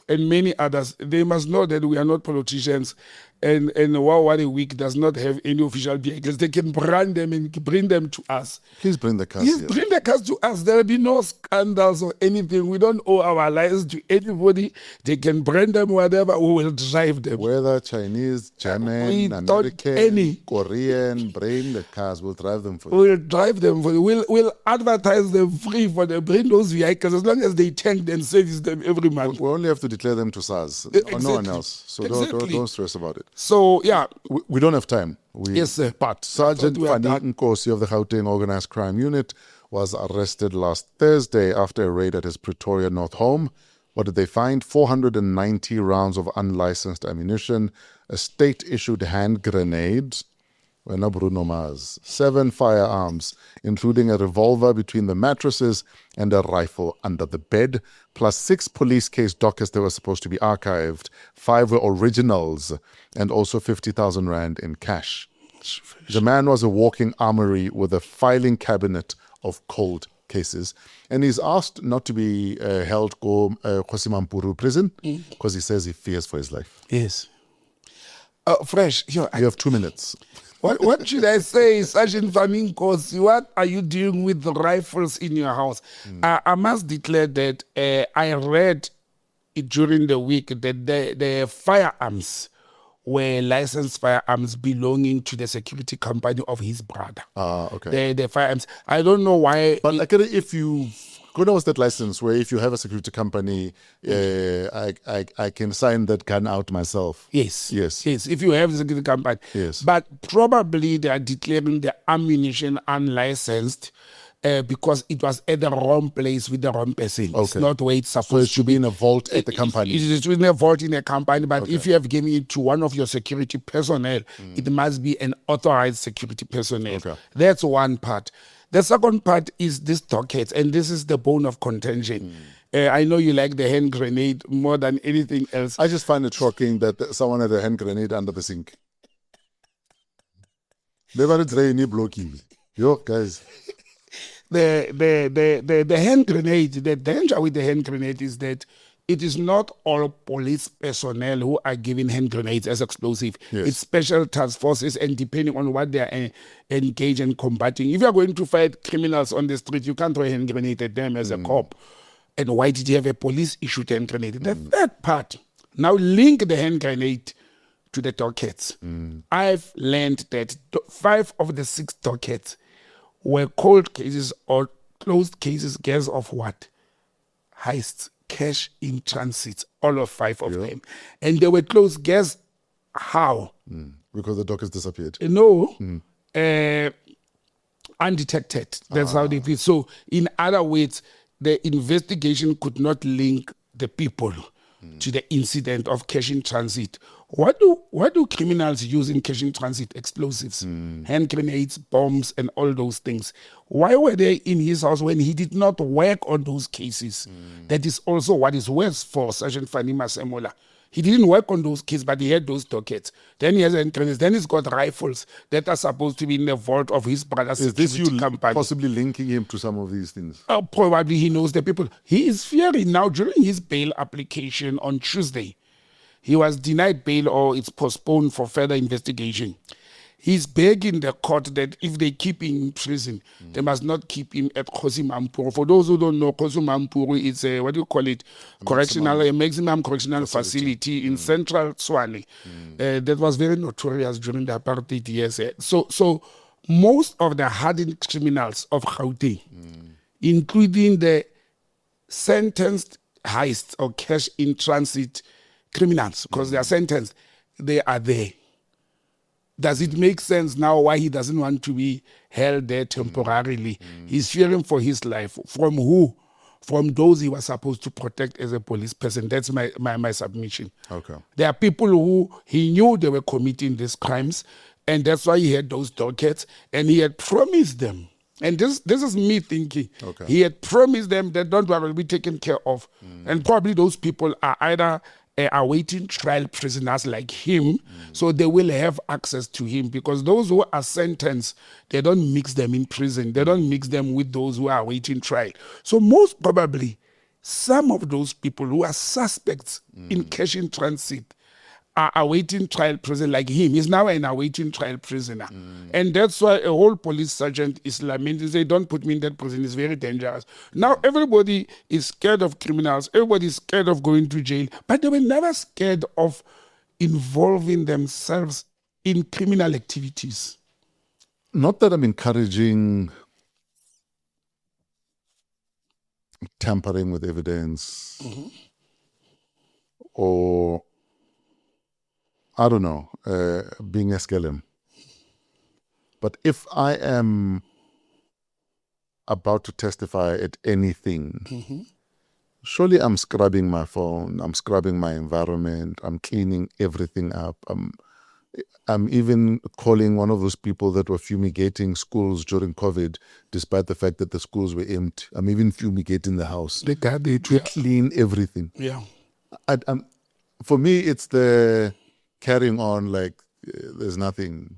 S4: and many others, they must know that we are not politicians. And Wow Week does not have any official vehicles. They can brand them and bring them to us.
S3: Please bring the cars.
S4: Yes,
S3: here.
S4: bring the cars to us. There will be no scandals or anything. We don't owe our lives to anybody. They can brand them whatever. We will drive them.
S3: Whether Chinese, German,
S4: We don't
S3: American,
S4: any.
S3: Korean, bring the cars. We'll drive them for you.
S4: We'll drive them for you. We'll advertise them free for them. Bring those vehicles as long as they tank and service them every month.
S3: We only have to declare them to SARS, or no one
S4: Exactly.
S3: else. So
S4: Exactly.
S3: don't stress about it.
S4: So, yeah.
S3: We don't have time.
S4: Yes, sir.
S3: But Sergeant
S4: we are
S3: Fannie Nkosi of the Gauteng Organised Crime Unit was arrested last Thursday after a raid at his Pretoria North home. What did they find? 490 rounds of unlicensed ammunition, a state-issued hand grenade, Bruno Mars, 7 firearms, including a revolver between the mattresses and a rifle under the bed, plus 6 police case dockets that were supposed to be archived. 5 were originals, and also 50,000 rand in cash. The man was a walking armory with a filing cabinet of cold cases. And he's asked not to be held go Kosimampuru prison because he says he fears for his life.
S4: Yes. Fresh.
S3: You have 2 minutes.
S4: What should I say, Sergeant Fannie Nkosi? What are you doing with the rifles in your house? I must declare that I read it during the week that the firearms were licensed firearms belonging to the security company of his brother.
S3: Okay.
S4: The firearms. I don't know why.
S3: But like, if you go was that license where if you have a security company, I can sign that gun out myself.
S4: Yes.
S3: Yes.
S4: If you have a security company.
S3: Yes.
S4: But probably they are declaring the ammunition unlicensed because it was at the wrong place with the wrong person. It's not where it's supposed to be.
S3: So it should be in a vault at the company.
S4: It is in a vault in a company, but if you have given it to one of your security personnel, it must be an authorized security personnel.
S3: Okay.
S4: That's one part. The second part is this docket, and this is the bone of contention. I know you like the hand grenade more than anything else.
S3: I just find it shocking that someone had a hand grenade under the sink. They were trying blocking. Yo, guys.
S4: The hand grenade, the danger with the hand grenade is that it is not all police personnel who are given hand grenades as explosive.
S3: Yes.
S4: It's special task forces, and depending on what they are engaged in combating. If you are going to fight criminals on the street, you can't throw a hand grenade at them as a cop. And why did you have a police-issued hand grenade? The third part, now link the hand grenade to the dockets. I've learned that 5 of the 6 dockets were cold cases or closed cases, guess of what? Heists, cash in transit, all of 5 of them. And they were closed, guess how?
S3: Because the dockets disappeared.
S4: No, undetected. That's how they feel. So, in other words, the investigation could not link the people to the incident of cash in transit. What do criminals use in cash in transit? Explosives, hand grenades, bombs, and all those things. Why were they in his house when he did not work on those cases? That is also what is worse for Sergeant Fannie Nkosi. He didn't work on those cases, but he had those dockets. Then he has hand grenades. Then he's got rifles that are supposed to be in the vault of his brother's security company.
S3: Possibly linking him to some of these things?
S4: Probably he knows the people. He is fearing now during his bail application on Tuesday. He was denied bail or it's postponed for further investigation. He's begging the court that if they keep him in prison, they must not keep him at Kosimampuru. For those who don't know, Kosimampuru is a, maximum correctional facility in central Tshwane. That was very notorious during the apartheid years. So most of the hardened criminals of Gauteng, including the sentenced heist or cash in transit criminals, because they are sentenced, they are there. Does it make sense now why he doesn't want to be held there temporarily? He's fearing for his life. From who? From those he was supposed to protect as a police person. That's my submission.
S3: Okay.
S4: There are people who he knew they were committing these crimes, and that's why he had those dockets, and he had promised them. And this is me thinking.
S3: Okay.
S4: He had promised them that don't worry, will be taken care of. And probably those people are either awaiting trial prisoners like him, so they will have access to him, because those who are sentenced, they don't mix them in prison. They don't mix them with those who are awaiting trial. So most probably, some of those people who are suspects in cash in transit are awaiting trial prison like him. He's now an awaiting trial prisoner. And that's why a whole police sergeant is lamenting, say, don't put me in that prison, it's very dangerous. Now everybody is scared of criminals, everybody is scared of going to jail, but they were never scared of involving themselves in criminal activities.
S3: Not that I'm encouraging tampering with evidence or I don't know, being a skeleton. But if I am about to testify at anything, surely I'm scrubbing my phone, I'm scrubbing my environment, I'm cleaning everything up. I'm even calling one of those people that were fumigating schools during COVID, despite the fact that the schools were empty. I'm even fumigating the house to clean everything.
S4: Yeah.
S3: For me, it's the carrying on like there's nothing.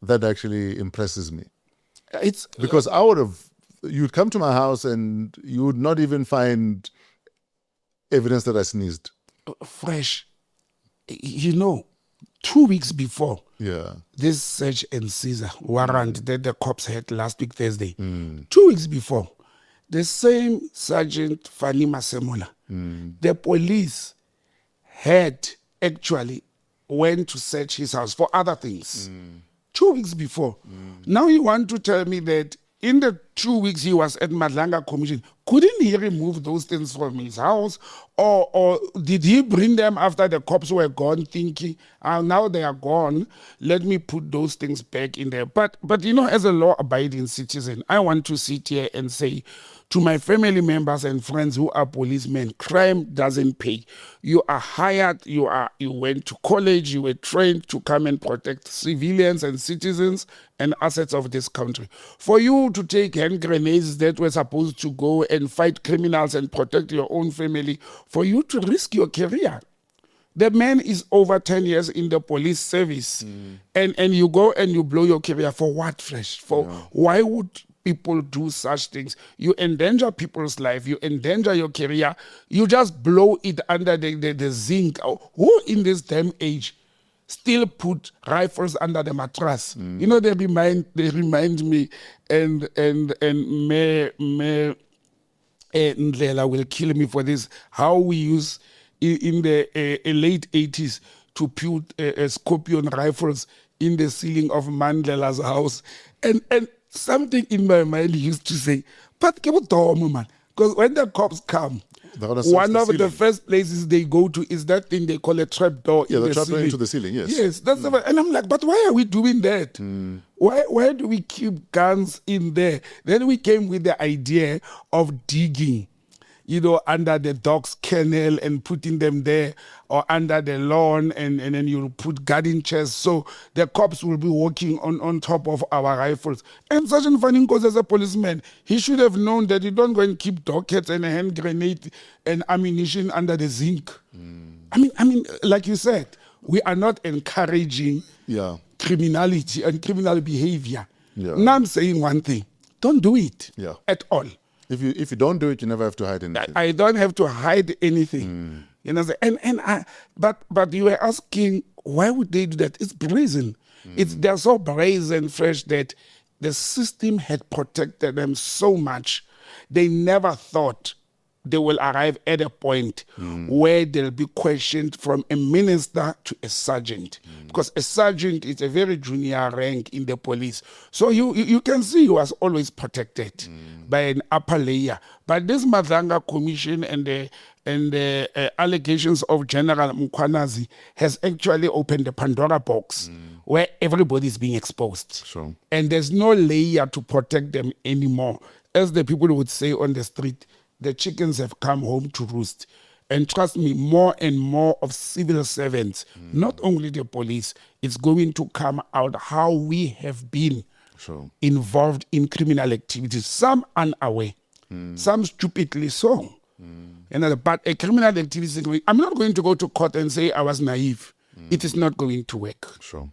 S3: that actually impresses me.
S4: It's
S3: Because you'd come to my house and you would not even find evidence that I sneezed.
S4: fresh. 2 weeks before
S3: Yeah.
S4: this search and seizure warrant that the cops had last week Thursday, 2 weeks before, the same Sergeant Fannie Nkosi, the police had actually went to search his house for other things. 2 weeks before. Now you want to tell me that in the 2 weeks he was at Madlanga Commission, couldn't he remove those things from his house? Or did he bring them after the cops were gone, thinking, now they are gone, let me put those things back in there? But as a law-abiding citizen, I want to sit here and say to my family members and friends who are policemen, crime doesn't pay. You are hired, you went to college, you were trained to come and protect civilians and citizens and assets of this country. For you to take hand grenades that were supposed to go and fight criminals and protect your own family, for you to risk your career. The man is over 10 years in the police service, and you go and you blow your career for what, Fresh? Why would people do such things? You endanger people's life, you endanger your career, you just blow it under the zinc. Who in this damn age still put rifles under the mattress? They remind me, and Mayor Ndlela will kill me for this, how we use in the late 80s to put Scorpion rifles in the ceiling of Mandela's house. And something in my mind used to say, but man, because when the cops come, one of the first places they go to is that thing they call a trap door.
S3: Yeah, the trap door into the ceiling, yes.
S4: Yes, that's and I'm like, but why are we doing that? Why do we keep guns in there? Then we came with the idea of digging, under the dog's kennel and putting them there, or under the lawn, and then you put guarding chairs so the cops will be walking on top of our rifles. And Sergeant Fannie Nkosi, as a policeman, he should have known that you don't go and keep dockets and a hand grenade and ammunition under the zinc. I mean, like you said, we are not encouraging criminality and criminal behavior. Now I'm saying one thing: don't do it at all.
S3: If you don't do it, you never have to hide anything.
S4: I don't have to hide anything. But you were asking, why would they do that? It's brazen. They're so brazen, Fresh, that the system had protected them so much. They never thought they will arrive at a point where they'll be questioned from a minister to a sergeant. Because a sergeant is a very junior rank in the police. So you can see he was always protected by an upper layer. But this Madlanga Commission and the allegations of General Mkhwanazi has actually opened the Pandora box where everybody is being exposed.
S3: Sure.
S4: And there's no layer to protect them anymore. As the people would say on the street, the chickens have come home to roost. And trust me, more and more of civil servants, not only the police, it's going to come out how we have been involved in criminal activities. Some unaware, some stupidly so. But a criminal activity, I'm not going to go to court and say I was naive. It is not going to work.
S3: Sure.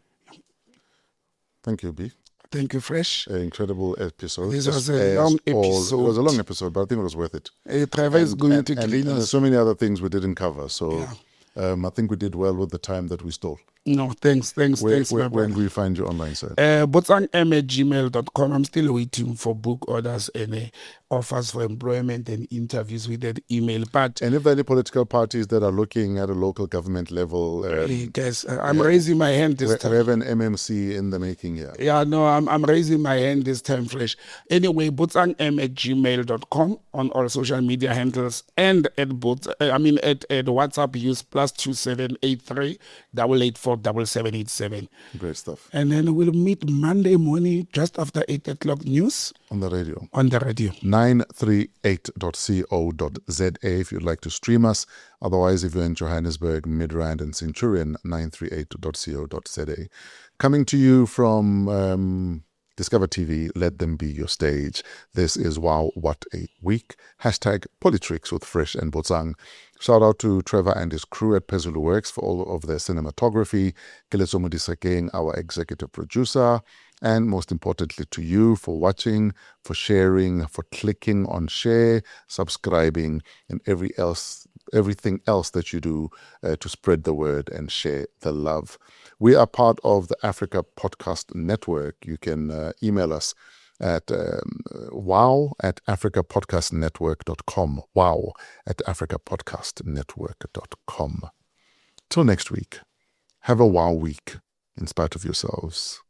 S3: Thank you, B.
S4: Thank you, Fresh.
S3: An incredible episode.
S4: This was a long episode.
S3: It was a long episode, but I think it was worth it.
S4: Trevor is going to
S3: clean us. There's so many other things we didn't cover. So I think we did well with the time that we stole.
S4: No, thanks.
S3: Where can we find you online, sir?
S4: Botsang@gmail.com. I'm still waiting for book orders and offers for employment and interviews with that email.
S3: And if there are any political parties that are looking at a local government level,
S4: guys, I'm raising my hand this time.
S3: We have an MMC in the making here.
S4: Yeah, no, I'm raising my hand this time, Fresh. Anyway, botsang@gmail.com on all social media handles, and at WhatsApp, use +2783 884 7787.
S3: Great stuff.
S4: And then we'll meet Monday morning just after 8 o'clock news.
S3: On the radio.
S4: 938.co.za
S3: if you'd like to stream us. Otherwise, if you're in Johannesburg, Midrand and Centurion, 938.co.za. Coming to you from Discover TV, let them be your stage. This is Wow What a Week. Hashtag Politricks with Fresh and Botsang. Shout out to Trevor and his crew at Pezulu Works for all of their cinematography. Keletso Modisakeng, our executive producer. And most importantly to you for watching, for sharing, for clicking on share, subscribing, and everything else that you do to spread the word and share the love. We are part of the Africa Podcast Network. You can email us at wow@africapodcastnetwork.com. wow@africapodcastnetwork.com. Till next week, have a wow week in spite of yourselves.